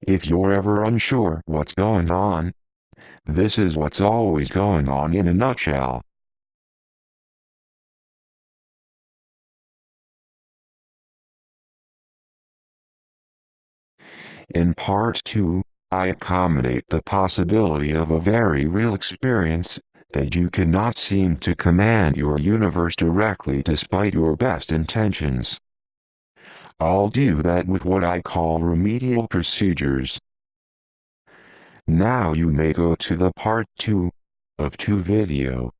If you're ever unsure what's going on, this is what's always going on in a nutshell. In part 2, I accommodate the possibility of a very real experience, that you cannot seem to command your universe directly despite your best intentions. I'll do that with what I call remedial procedures. Now you may go to the part 2 of 2 video.